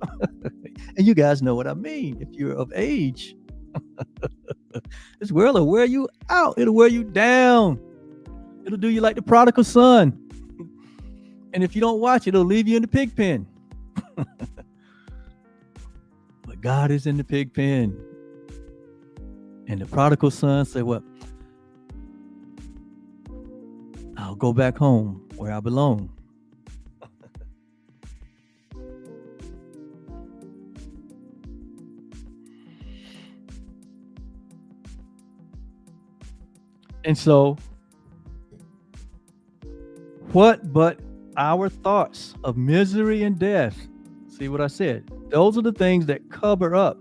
And you guys know what I mean. If you're of age, this world will wear you out. It'll wear you down. It'll do you like the prodigal son. And if you don't watch it, it'll leave you in the pig pen. But God is in the pig pen. And the prodigal son said, what? I'll go back home where I belong. And so, what but our thoughts of misery and death? See what I said? Those are the things that cover up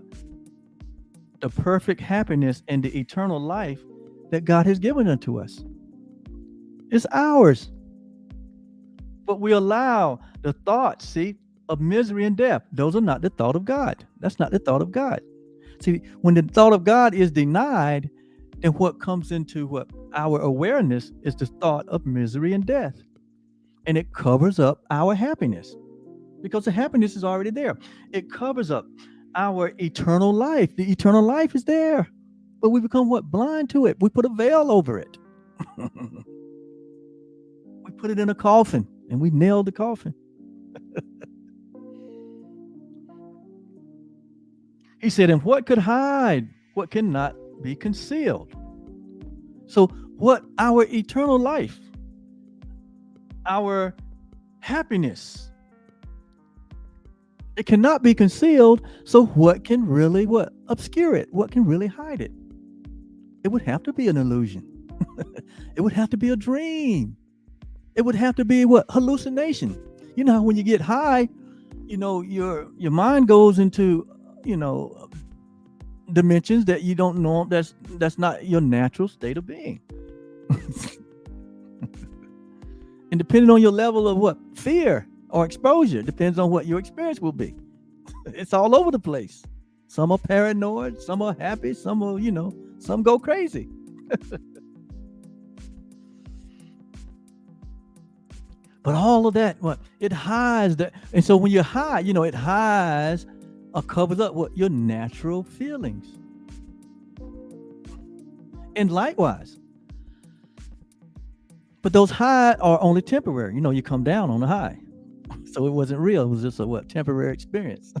the perfect happiness and the eternal life that God has given unto us. It's ours. But we allow the thoughts, of misery and death. Those are not the thought of God. That's not the thought of God. See, when the thought of God is denied, And what comes into our awareness is the thought of misery and death. And it covers up our happiness because the happiness is already there. It covers up our eternal life. The eternal life is there, but we become blind to it. We put a veil over it. We put it in a coffin and we nailed the coffin. He said, and what could hide? What cannot be concealed? So what our eternal life, our happiness, it cannot be concealed. So what can really obscure it? What can really hide it? It would have to be an illusion. It would have to be a dream. It would have to be hallucination. You know how when you get high, your mind goes into dimensions that you don't know. That's not your natural state of being. And depending on your level of fear or exposure, depends on what your experience will be. It's all over the place. Some are paranoid, some are happy, some are, some go crazy. But all of that, it hides that. And so when you're high, it hides or covers up your natural feelings. And likewise. But those highs are only temporary. You come down on the high. So it wasn't real. It was just a temporary experience.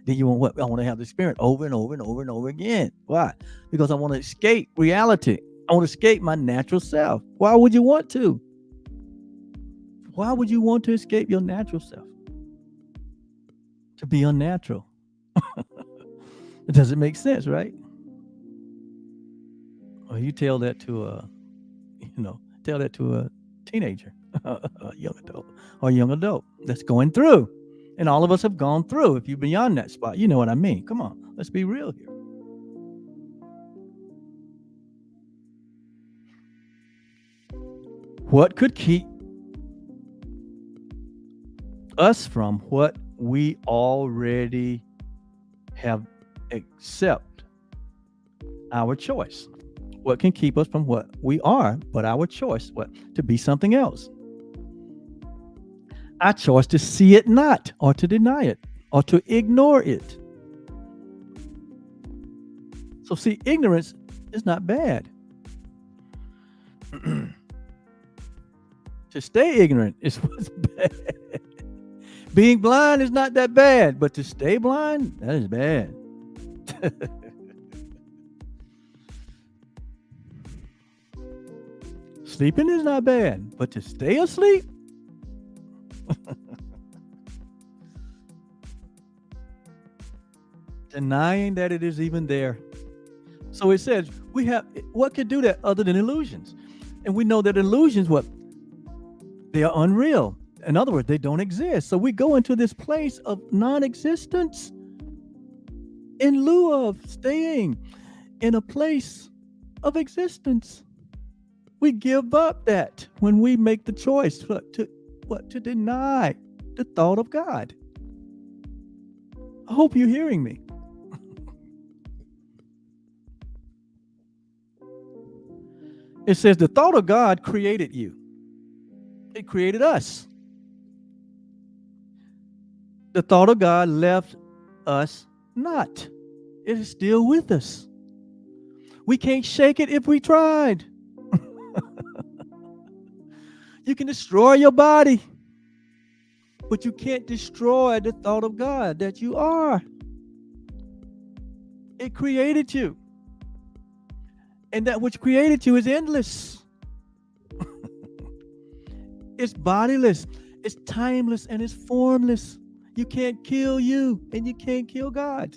Then you want I want to have the experience over and over and over and over again. Why? Because I want to escape reality. I want to escape my natural self. Why would you want to? Why would you want to escape your natural self? To be unnatural. It doesn't make sense, right? Or you tell that to a teenager, a young adult that's going through. And all of us have gone through. If you're beyond that spot, you know what I mean. Come on, let's be real here. What could keep us from what we already have accept our choice? What can keep us from what we are, but our choice, to be something else? Our choice to see it not, or to deny it, or to ignore it. So see, ignorance is not bad. To stay ignorant is what's bad. Being blind is not that bad, but to stay blind, that is bad. Sleeping is not bad, but to stay asleep? Denying that it is even there. So it says what could do that other than illusions? And we know that illusions, they are unreal. In other words, they don't exist. So we go into this place of non-existence in lieu of staying in a place of existence. We give up that when we make the choice to deny the thought of God. I hope you're hearing me. It says the thought of God created you. It created us. The thought of God left us not. It is still with us. We can't shake it if we tried. You can destroy your body, but you can't destroy the thought of God that you are. It created you. And that which created you is endless. It's bodiless, it's timeless, and it's formless. You can't kill you, and you can't kill God.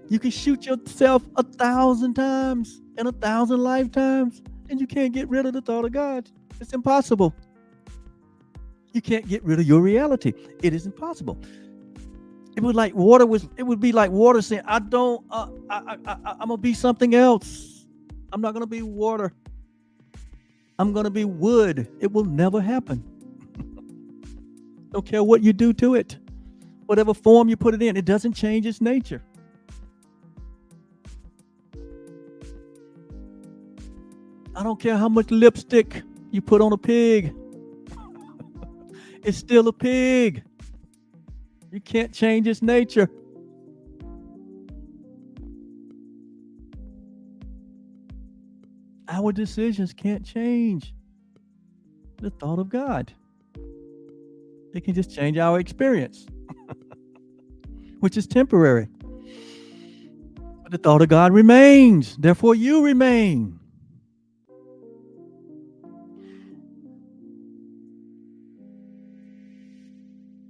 You can shoot yourself 1,000 times and 1,000 lifetimes, and you can't get rid of the thought of God. It's impossible. You can't get rid of your reality. It is impossible. It would be like water saying, I'm gonna be something else. I'm not gonna be water. I'm gonna be wood. It will never happen. Don't care what you do to it. Whatever form you put it in, it doesn't change its nature. I don't care how much lipstick you put on a pig. It's still a pig. You can't change its nature. Our decisions can't change the thought of God. They can just change our experience, which is temporary. But the thought of God remains. Therefore, you remain.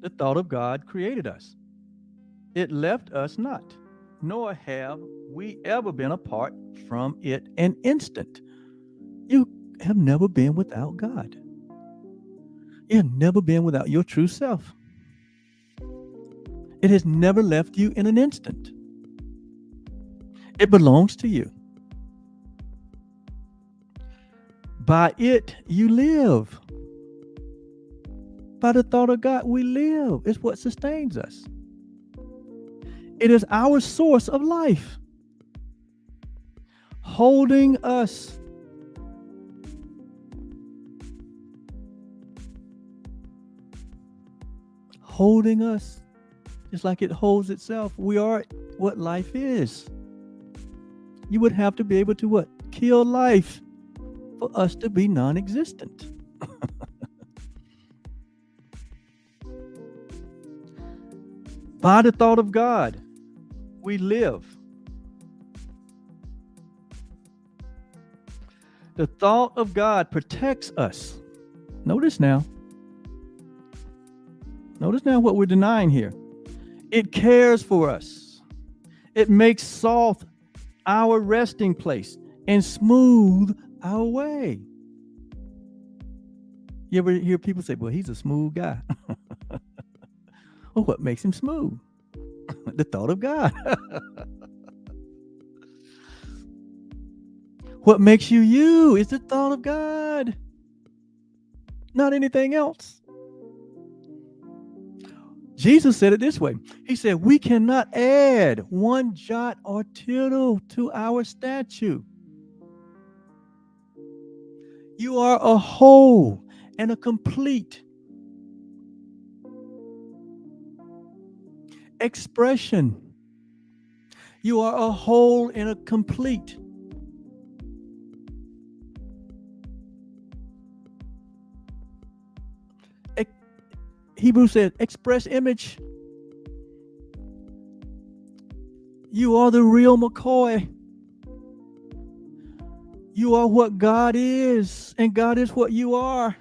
The thought of God created us. It left us not, nor have we ever been apart from it an instant. You have never been without God. You have never been without your true self. It has never left you in an instant. It belongs to you. By it, you live. By the thought of God, we live. It's what sustains us. It is our source of life, holding us. Holding us, just like it holds itself. We are what life is. You would have to be able to what? Kill life for us to be non-existent. By the thought of God, we live. The thought of God protects us. Notice now what we're denying here. It cares for us. It makes soft our resting place and smooth our way. You ever hear people say, well, he's a smooth guy? Well, what makes him smooth? The thought of God. What makes you you is the thought of God, not anything else. Jesus said it this way. He said, we cannot add one jot or tittle to our statute. You are a whole and a complete expression. You are a whole and a complete. Hebrews said, express image. You are the real McCoy. You are what God is, and God is what you are.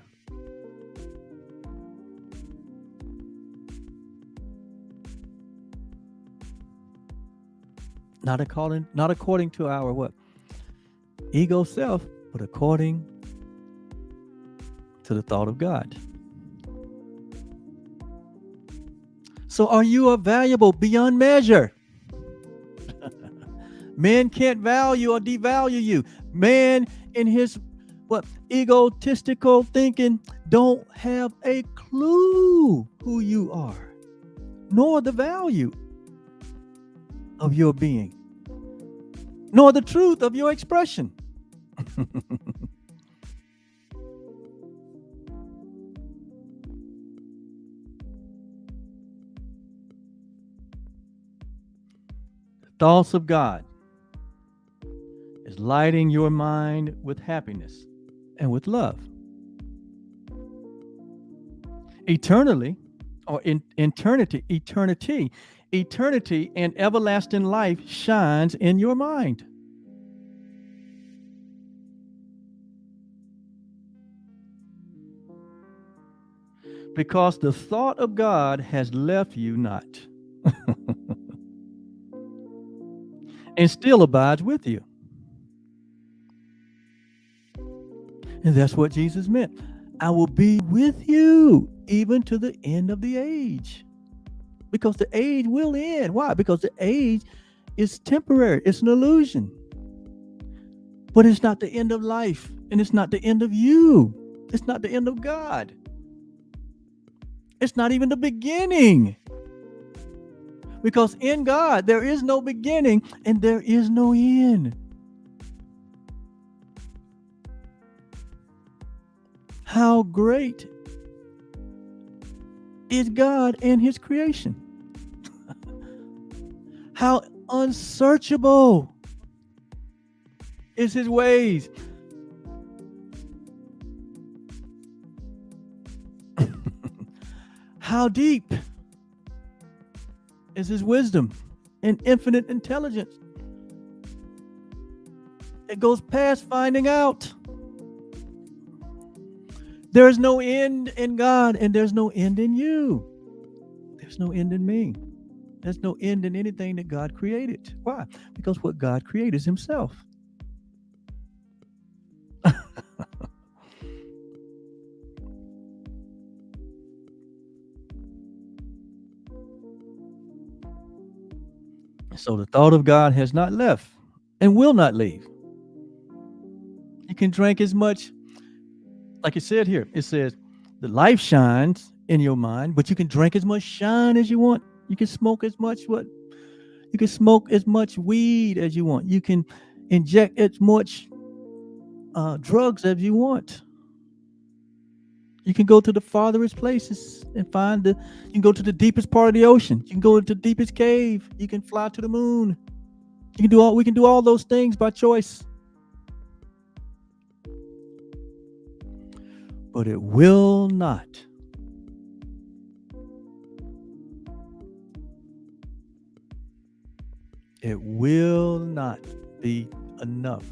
Not according to our what? Ego self, but according to the thought of God. So are you valuable beyond measure? Man can't value or devalue you. Man in his egotistical thinking don't have a clue who you are, nor the value of your being, nor the truth of your expression. Thoughts of God is lighting your mind with happiness and with love. Eternity and everlasting life shines in your mind. Because the thought of God has left you not. And still abides with you. And that's what Jesus meant. I will be with you even to the end of the age. Because the age will end. Why? Because the age is temporary. It's an illusion. But it's not the end of life. And it's not the end of you. It's not the end of God. It's not even the beginning. Because in God, there is no beginning and there is no end. how great is God and his creation. How unsearchable is his ways. How deep is his wisdom and infinite intelligence. It goes past finding out. There's no end in God, and there's no end in you. There's no end in me. There's no end in anything that God created. Why? Because what God created is himself. So the thought of God has not left and will not leave. You can drink as much, like it said here, it says, the life shines in your mind, but you can drink as much shine as you want. You can smoke as much you can smoke as much weed as you want. You can inject as much drugs as you want. You can go to the farthest places and you can go to the deepest part of the ocean. You can go to the deepest cave. You can fly to the moon. We can do all those things by choice. But it will not be enough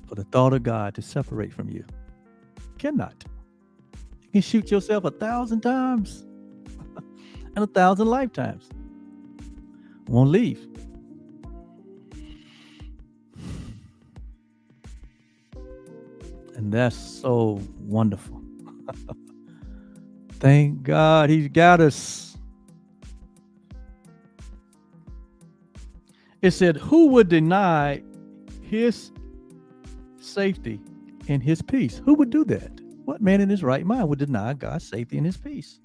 for the thought of God to separate from you. Cannot. You can shoot yourself 1,000 times and 1,000 lifetimes. Won't leave. And that's so wonderful. Thank God he's got us. It said, who would deny his safety and his peace? Who would do that? What man in his right mind would deny God's safety and his peace?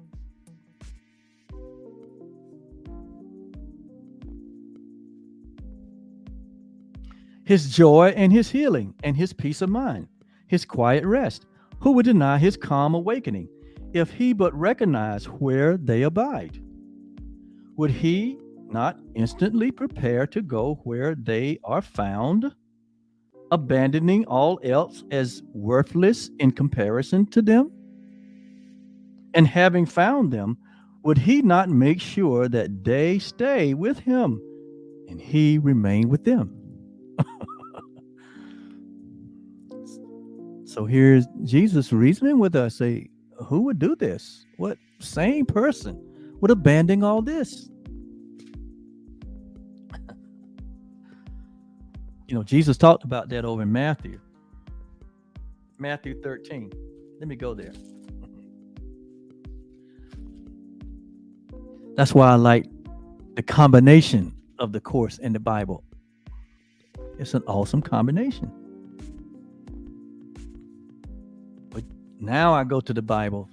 His joy and his healing and his peace of mind, his quiet rest. Who would deny his calm awakening if he but recognized where they abide? Would he not instantly prepare to go where they are found, abandoning all else as worthless in comparison to them? And having found them, would he not make sure that they stay with him and he remain with them? So here's Jesus reasoning with us. Say, who would do this? What sane person would abandon all this? Jesus talked about that over in Matthew 13. Let me go there. That's why I like the combination of the course and the Bible. It's an awesome combination. But now I go to the Bible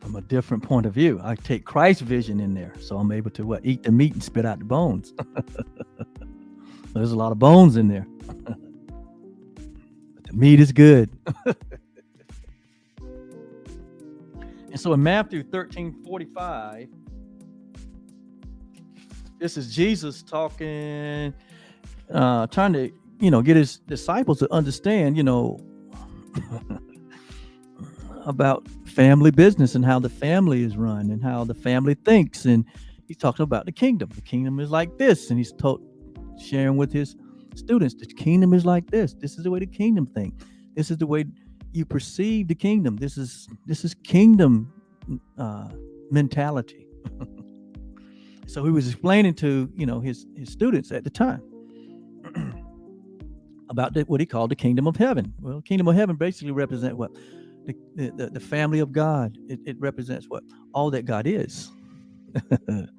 from a different point of view. I take Christ's vision in there, so I'm able to eat the meat and spit out the bones. There's a lot of bones in there. But the meat is good. And so in Matthew 13:45, this is Jesus talking, trying to, get his disciples to understand, about family business and how the family is run and how the family thinks. And he's talking about the kingdom. The kingdom is like this. And he's sharing with his students, the kingdom is like this. This is the way the kingdom thinks. This is the way you perceive the kingdom. This is kingdom mentality. So he was explaining to his students at the time about what he called the kingdom of heaven. Well, kingdom of heaven basically represents what? The family of God. It represents what? All that God is. And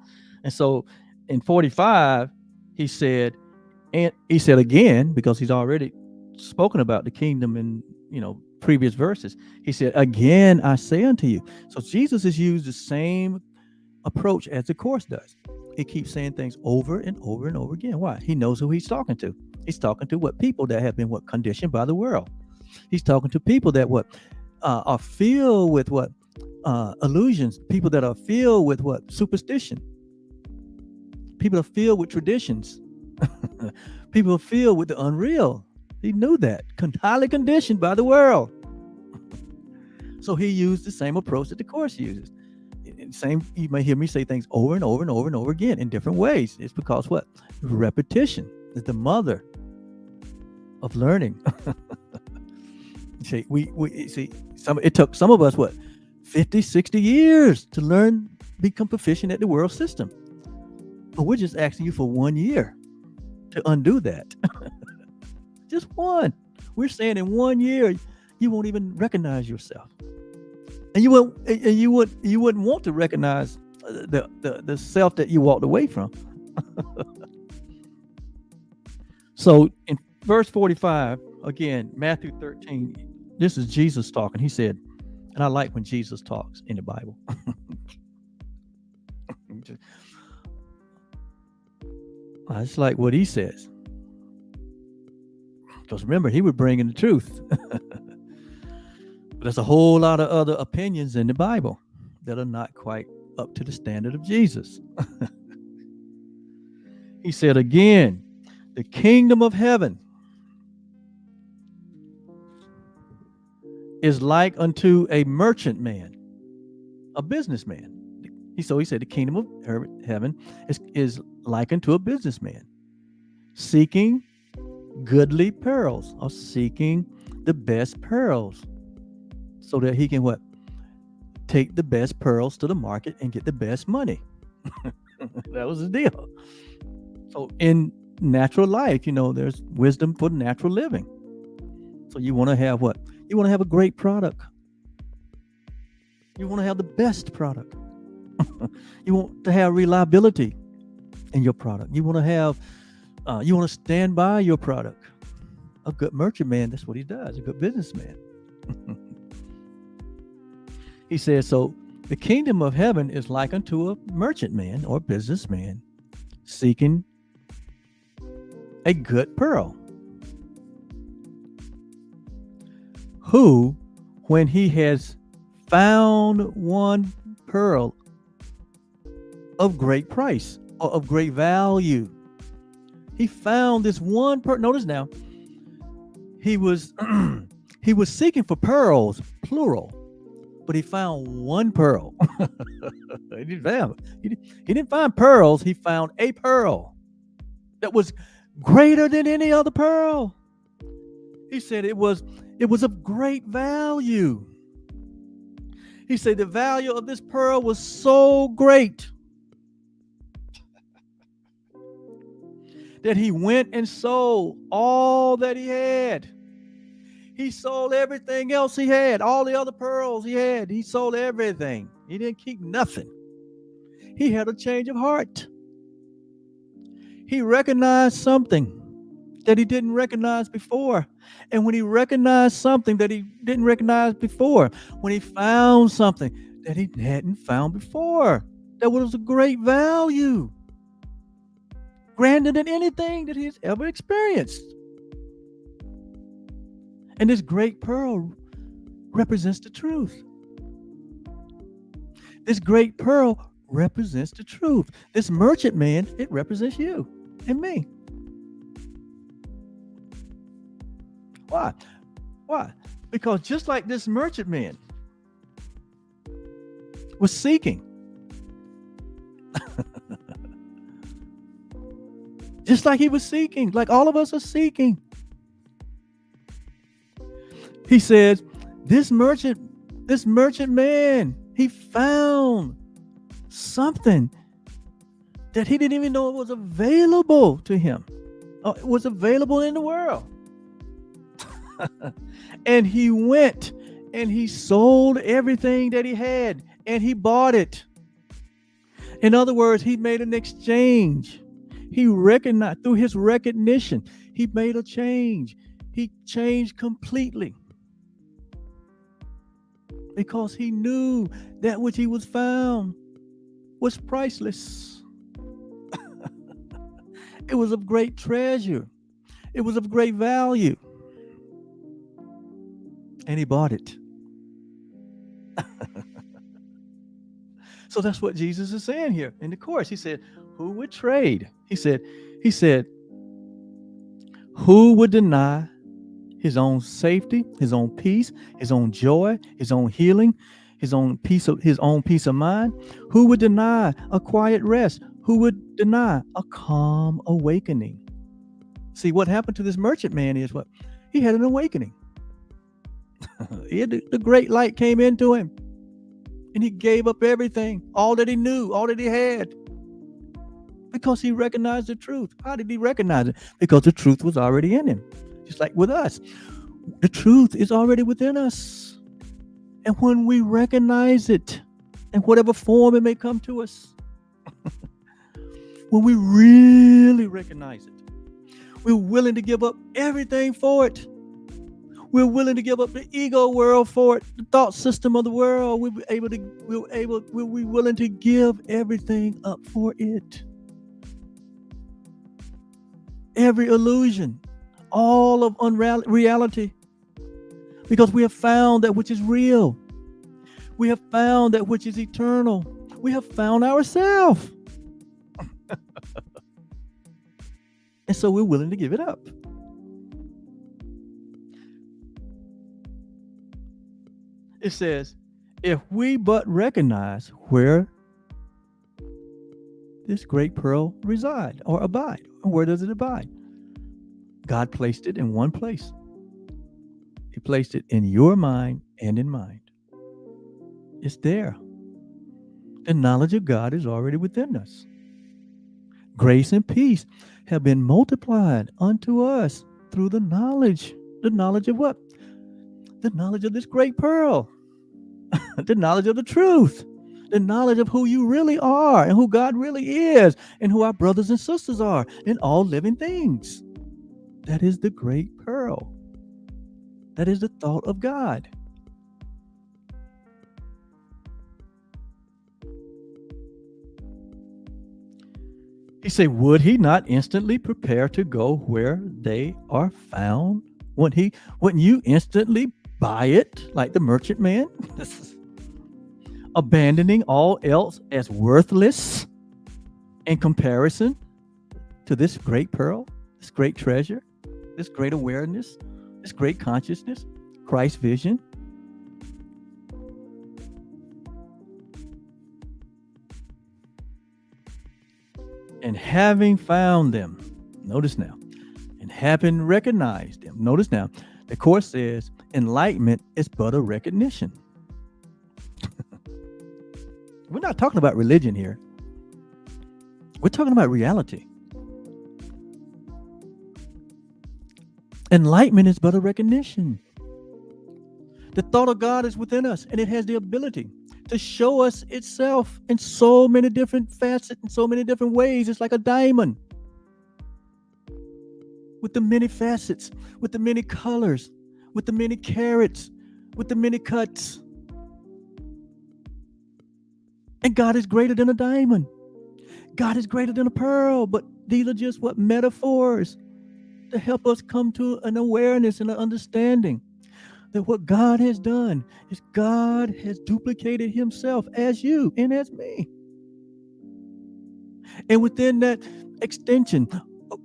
so in 45, he said again, because he's already spoken about the kingdom in previous verses. He said, again, I say unto you. So Jesus has used the same approach as the course does. He keeps saying things over and over and over again. Why? He knows who he's talking to. He's talking to what people that have been conditioned by the world. He's talking to people that are filled with illusions. People that are filled with superstition. People are filled with traditions. People are filled with the unreal. He knew that, highly conditioned by the world. So he used the same approach that the Course uses. You may hear me say things over and over and over and over again in different ways. It's because repetition is the mother of learning. See, it took some of us 50, 60 years to become proficient at the world system. But we're just asking you for 1 year to undo that. Just one. We're saying in 1 year you won't even recognize yourself, and you wouldn't want to recognize the self that you walked away from. So in verse 45, again, Matthew 13, this is Jesus talking. He said, and I like when Jesus talks in the Bible. I just like what he says. Because remember, he was bringing the truth. But there's a whole lot of other opinions in the Bible that are not quite up to the standard of Jesus. He said again, the kingdom of heaven is like unto a merchant man, a businessman. So he said the kingdom of heaven is like unto a businessman seeking goodly pearls, or seeking the best pearls, so that he can take the best pearls to the market and get the best money. That was the deal. So in natural life, there's wisdom for natural living. So you want to have you want to have a great product. You want to have the best product. You want to have reliability in your product. You want to stand by your product. A good merchant man, that's what he does. A good businessman. He says, so the kingdom of heaven is like unto a merchant man or businessman seeking a good pearl, who, when he has found one pearl of great price or of great value, he found this one pearl. Notice now, he was seeking for pearls, plural, but he found one pearl. He didn't find pearls. He found a pearl that was greater than any other pearl. He said it was of great value. He said the value of this pearl was so great that he went and sold all that he had. He sold everything else he had, all the other pearls he had. He sold everything. He didn't keep nothing. He had a change of heart. He recognized something that he didn't recognize before. And when he recognized something that he didn't recognize before, when he found something that he hadn't found before, that was of great value, grander than anything that he's ever experienced. And this great pearl represents the truth. This great pearl represents the truth. This merchant man, it represents you and me. Why? Because just like this merchant man was seeking, just like he was seeking, like all of us are seeking. He says, this merchant man, he found something that he didn't even know it was available to him. It was available in the world. And he went and he sold everything that he had and he bought it. In other words, he made an exchange. He recognized, through his recognition, he made a change. He changed completely. Because he knew that which he was found was priceless. It was of great treasure. It was of great value. And he bought it. So that's what Jesus is saying here in the course. He said, who would trade? He said, who would deny his own safety, his own peace, his own joy, his own healing, his own peace of mind? Who would deny a quiet rest? Who would deny a calm awakening? See, what happened to this merchant man is what? He had an awakening. The great light came into him, and he gave up everything, all that he knew, all that he had, because he recognized the truth. How did he recognize it? Because the truth was already in him. Just like with us, the truth is already within us. And when we recognize it, in whatever form it may come to us, when we really recognize it, we're willing to give up everything for it. We're willing to give up the ego world for it, the thought system of the world. We're willing to give everything up for it. Every illusion, all of unreality, because we have found that which is real. We have found that which is eternal. We have found ourselves. And so we're willing to give it up. It says, if we but recognize where this great pearl reside or abide. And where does it abide? God placed it in one place. He placed it in your mind and in mine. It's there. The knowledge of God is already within us. Grace and peace have been multiplied unto us through the knowledge. The knowledge of what? The knowledge of this great pearl. The knowledge of the truth. The knowledge of who you really are and who God really is and who our brothers and sisters are in all living things. That is the great pearl. That is the thought of God. He said, would he not instantly prepare to go where they are found? Wouldn't you instantly buy it like the merchant man? Abandoning all else as worthless in comparison to this great pearl, this great treasure, this great awareness, this great consciousness, Christ's vision. And having found them, notice now, and having recognized them, notice now, the Course says enlightenment is but a recognition. We're not talking about religion here. We're talking about reality. Enlightenment is but a recognition. The thought of God is within us, and it has the ability to show us itself in so many different facets, in so many different ways. It's like a diamond with the many facets, with the many colors, with the many carats, with the many cuts. And God is greater than a diamond. God is greater than a pearl, but these are just what metaphors to help us come to an awareness and an understanding that what God has done is God has duplicated himself as you and as me. And within that extension,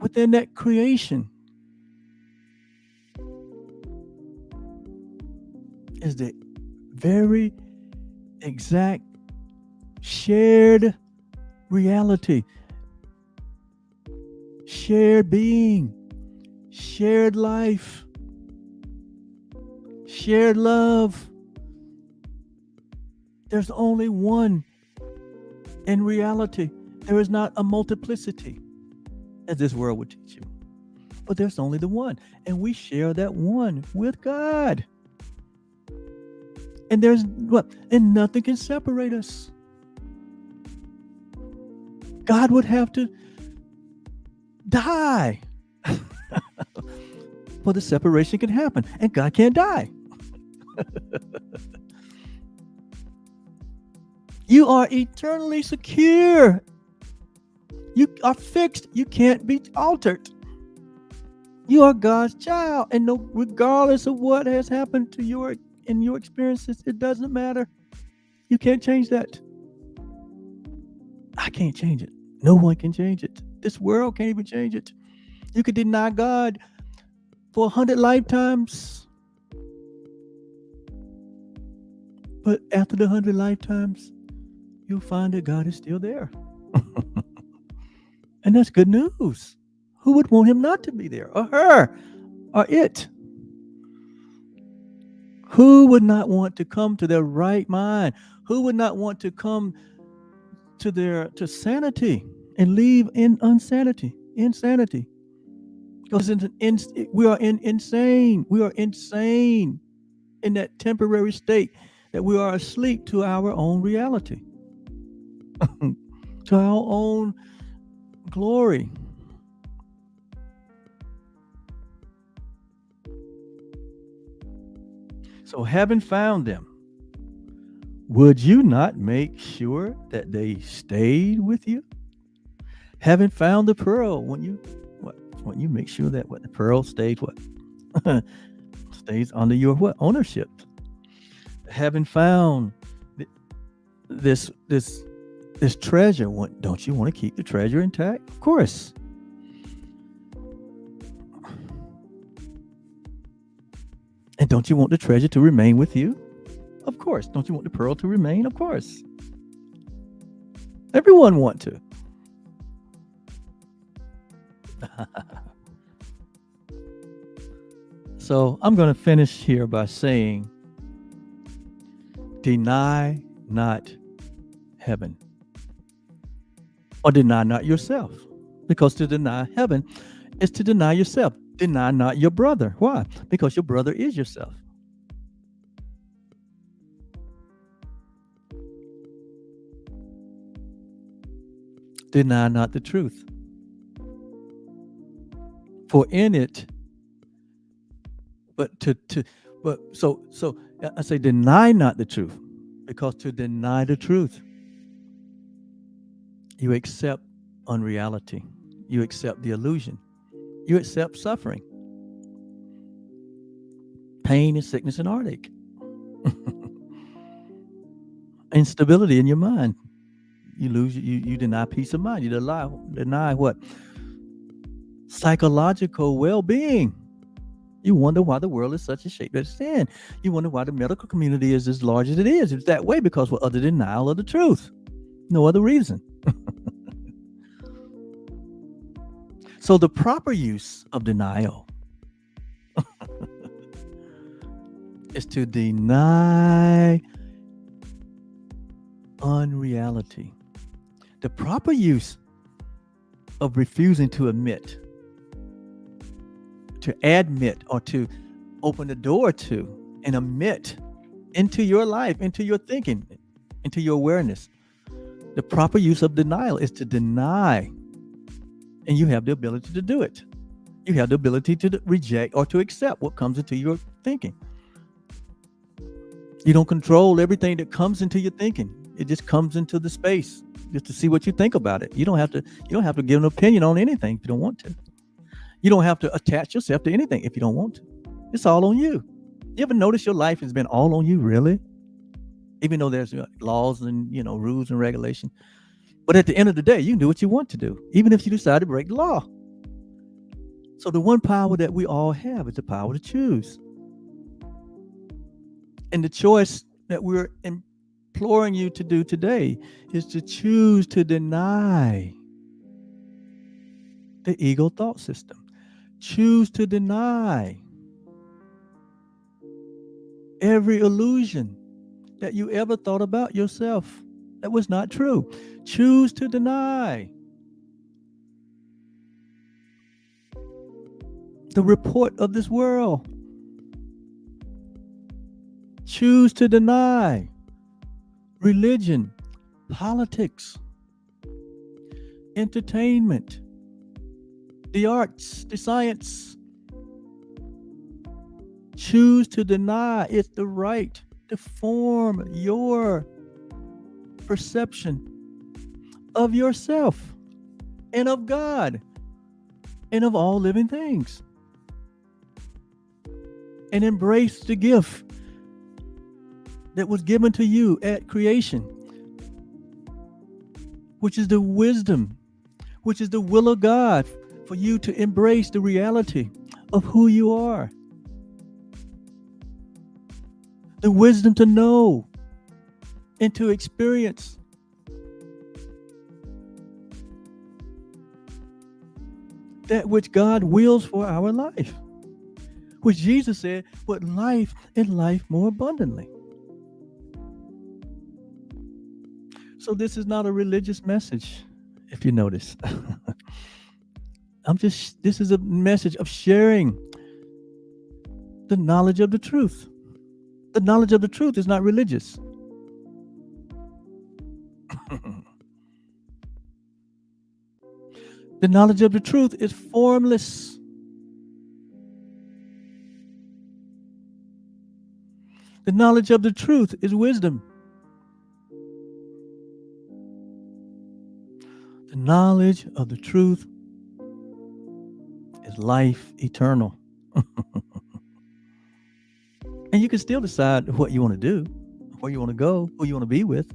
within that creation, is the very exact shared reality, shared being, shared life, shared love. There's only one in reality. There is not a multiplicity, as this world would teach you. But there's only the one. And we share that one with God. And there's what? And nothing can separate us. God would have to die for the separation can happen. And God can't die. You are eternally secure. You are fixed. You can't be altered. You are God's child, and no, regardless of what has happened to your experiences, it doesn't matter. You can't change that. I can't change it. No one can change it. This world can't even change it. You could deny God for 100 lifetimes, but after the 100 lifetimes, you'll find that God is still there. And that's good news. Who would want him not to be there, or her, or it? Who would not want to come to their right mind? Who would not want to come to sanity and leave in insanity? Because we are insane. We are insane in that temporary state that we are asleep to our own reality, to our own glory. So, having found them, would you not make sure that they stayed with you? Having found the pearl, when you make sure that the pearl stays stays under your ownership. Having found this treasure, don't you want to keep the treasure intact? Of course. And don't you want the treasure to remain with you? Of course. Don't you want the pearl to remain? Of course. Everyone want to. So I'm going to finish here by saying, deny not heaven, or deny not yourself, because to deny heaven is to deny yourself. Deny not your brother. Why? Because your brother is yourself. Deny not the truth, for in it, so I say deny not the truth, because to deny the truth, you accept unreality, you accept the illusion, you accept suffering, pain and sickness and heartache, instability in your mind. You deny peace of mind. You deny what? Psychological well-being. You wonder why the world is such a shape that it's in. You wonder why the medical community is as large as it is. It's that way because we're under denial of the truth. No other reason. So the proper use of denial is to deny unreality. The proper use of refusing to admit, to admit, or to open the door to and admit into your life, into your thinking, into your awareness. The proper use of denial is to deny, and you have the ability to do it. You have the ability to reject or to accept what comes into your thinking. You don't control everything that comes into your thinking. It just comes into the space just to see what you think about it. You don't have to give an opinion on anything if you don't want to. You don't have to attach yourself to anything if you don't want to. It's all on you. You ever notice your life has been all on you, really? Even though there's laws and rules and regulation. But at the end of the day, you can do what you want to do, even if you decide to break the law. So the one power that we all have is the power to choose. And the choice that we're imploring you to do today is to choose to deny the ego thought system. Choose to deny every illusion that you ever thought about yourself that was not true. Choose to deny the report of this world. Choose to deny religion, politics, entertainment, the arts, the science. Choose to deny it's the right to form your perception of yourself and of God and of all living things. and embrace the gift that was given to you at creation, which is the wisdom, which is the will of God for you to embrace the reality of who you are. The wisdom to know and to experience. That which God wills for our life, which Jesus said, "What life and life more abundantly." So this is not a religious message, if you notice. This is a message of sharing the knowledge of the truth. The knowledge of the truth is not religious. The knowledge of the truth is formless. The knowledge of the truth is wisdom. The knowledge of the truth is life eternal. And you can still decide what you want to do, where you want to go, who you want to be with.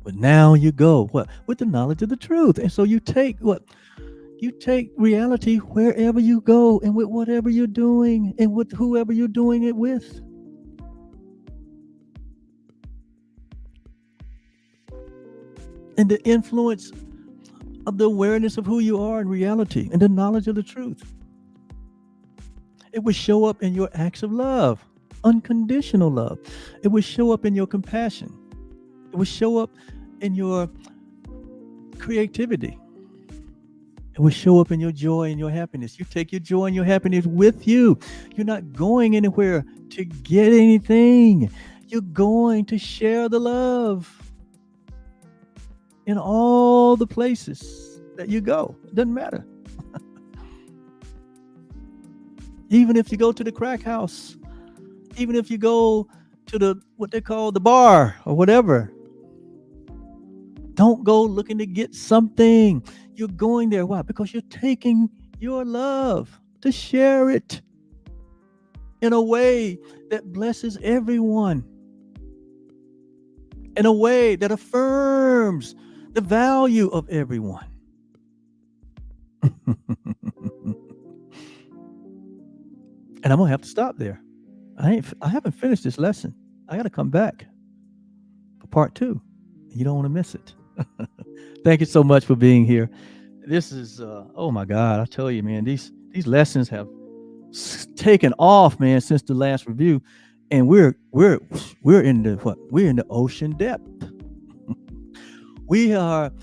But now you go with the knowledge of the truth. And so you take you take reality wherever you go, and with whatever you're doing, and with whoever you're doing it with. And the influence of the awareness of who you are in reality and the knowledge of the truth. It will show up in your acts of love, unconditional love. It will show up in your compassion. It will show up in your creativity. It will show up in your joy and your happiness. You take your joy and your happiness with you. You're not going anywhere to get anything. You're going to share the love in all the places that you go. It doesn't matter. Even if you go to the crack house, even if you go to what they call the bar or whatever, don't go looking to get something. You're going there. Why? Because you're taking your love to share it in a way that blesses everyone, in a way that affirms the value of everyone. And I'm gonna have to stop there. I haven't finished this lesson. I got to come back for part 2. You don't want to miss it. Thank you so much for being here. This is oh my God, I tell you, man, these lessons have taken off, man, since the last review, and we're in the ocean depth. we have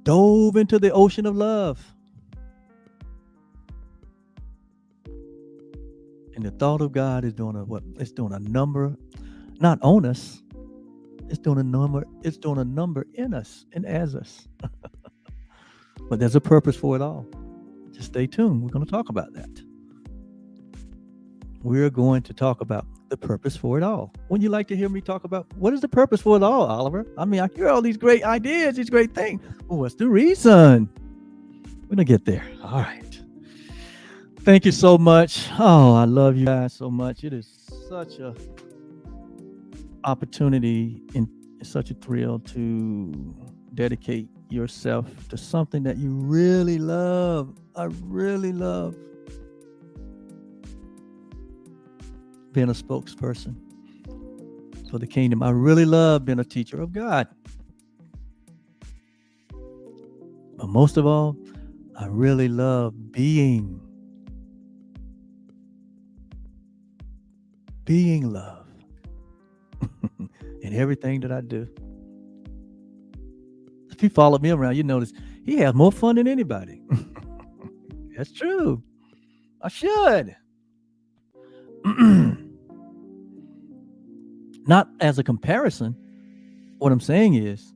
dove into the ocean of love. And the thought of God is doing it's doing a number, not on us. It's doing a number in us and as us. But there's a purpose for it all. Just stay tuned. We're going to talk about that. We're going to talk about the purpose for it all. Wouldn't you like to hear me talk about what is the purpose for it all, Oliver? I mean, I hear all these great ideas, these great things. Well, what's the reason? We're going to get there. All right. Thank you so much. Oh, I love you guys so much. It is such a opportunity and such a thrill to dedicate yourself to something that you really love. I really love being a spokesperson for the kingdom. I really love being a teacher of God. But most of all, I really love being love in everything that I do. If you follow me around, you notice he has more fun than anybody. That's true. I should. Not as a comparison. What I'm saying is,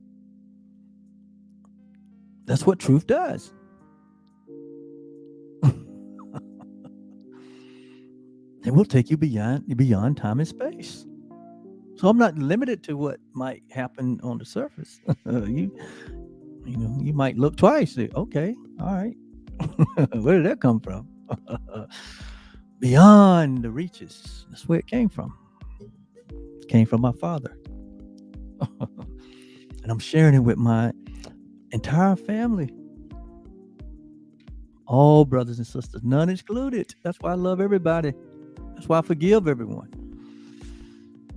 that's what truth does. It will take you beyond time and space. So I'm not limited to what might happen on the surface. You might look twice. Say, okay, all right. Where did that come from? Beyond the reaches. That's where it came from. It came from my father. And I'm sharing it with my entire family. All brothers and sisters, none excluded. That's why I love everybody. That's why I forgive everyone.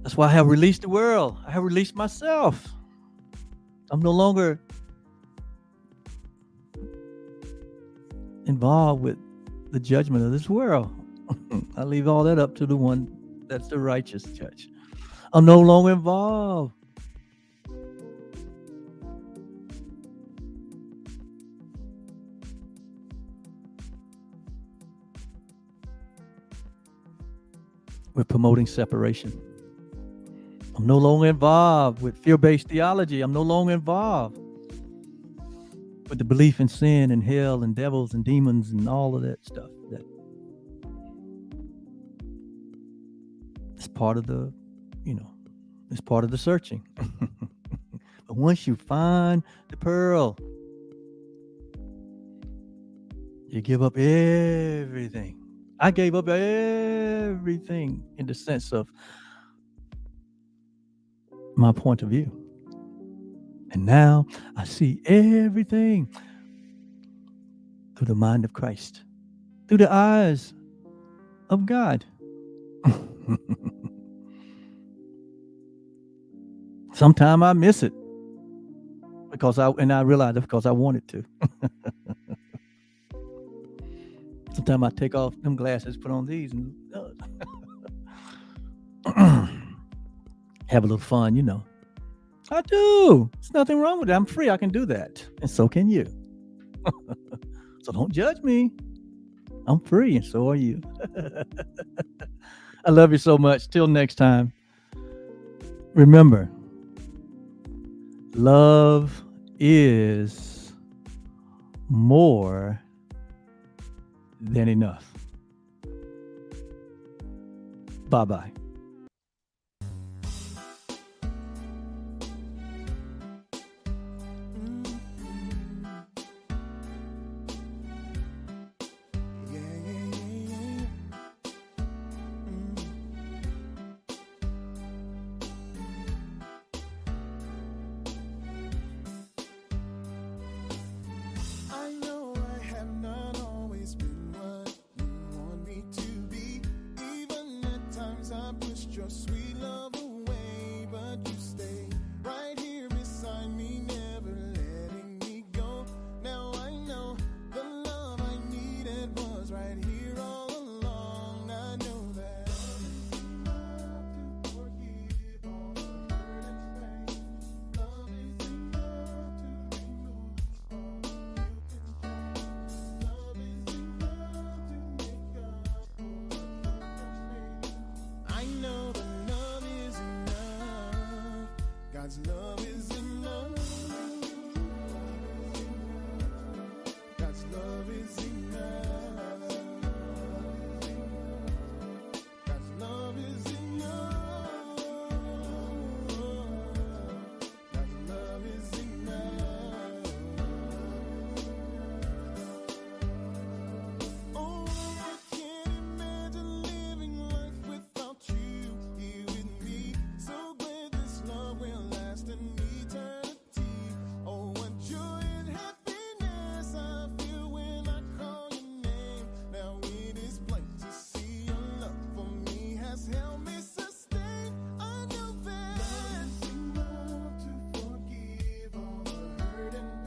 That's why I have released the world. I have released myself. I'm no longer involved with the judgment of this world. I leave all that up to the one that's the righteous judge. I'm no longer involved with promoting separation. I'm no longer involved with fear-based theology. I'm no longer involved with the belief in sin and hell and devils and demons and all of that stuff. That it's part of the, it's part of the searching. But once you find the pearl, you give up everything. I gave up everything in the sense of my point of view. And now I see everything through the mind of Christ, through the eyes of God. Sometimes I miss it I realize it because I wanted to. Sometimes I take off them glasses, put on these, and have a little fun, I do. There's nothing wrong with it. I'm free. I can do that. And so can you. So don't judge me. I'm free, and so are you. I love you so much. Till next time. Remember, love is more than enough. Bye-bye. Sweet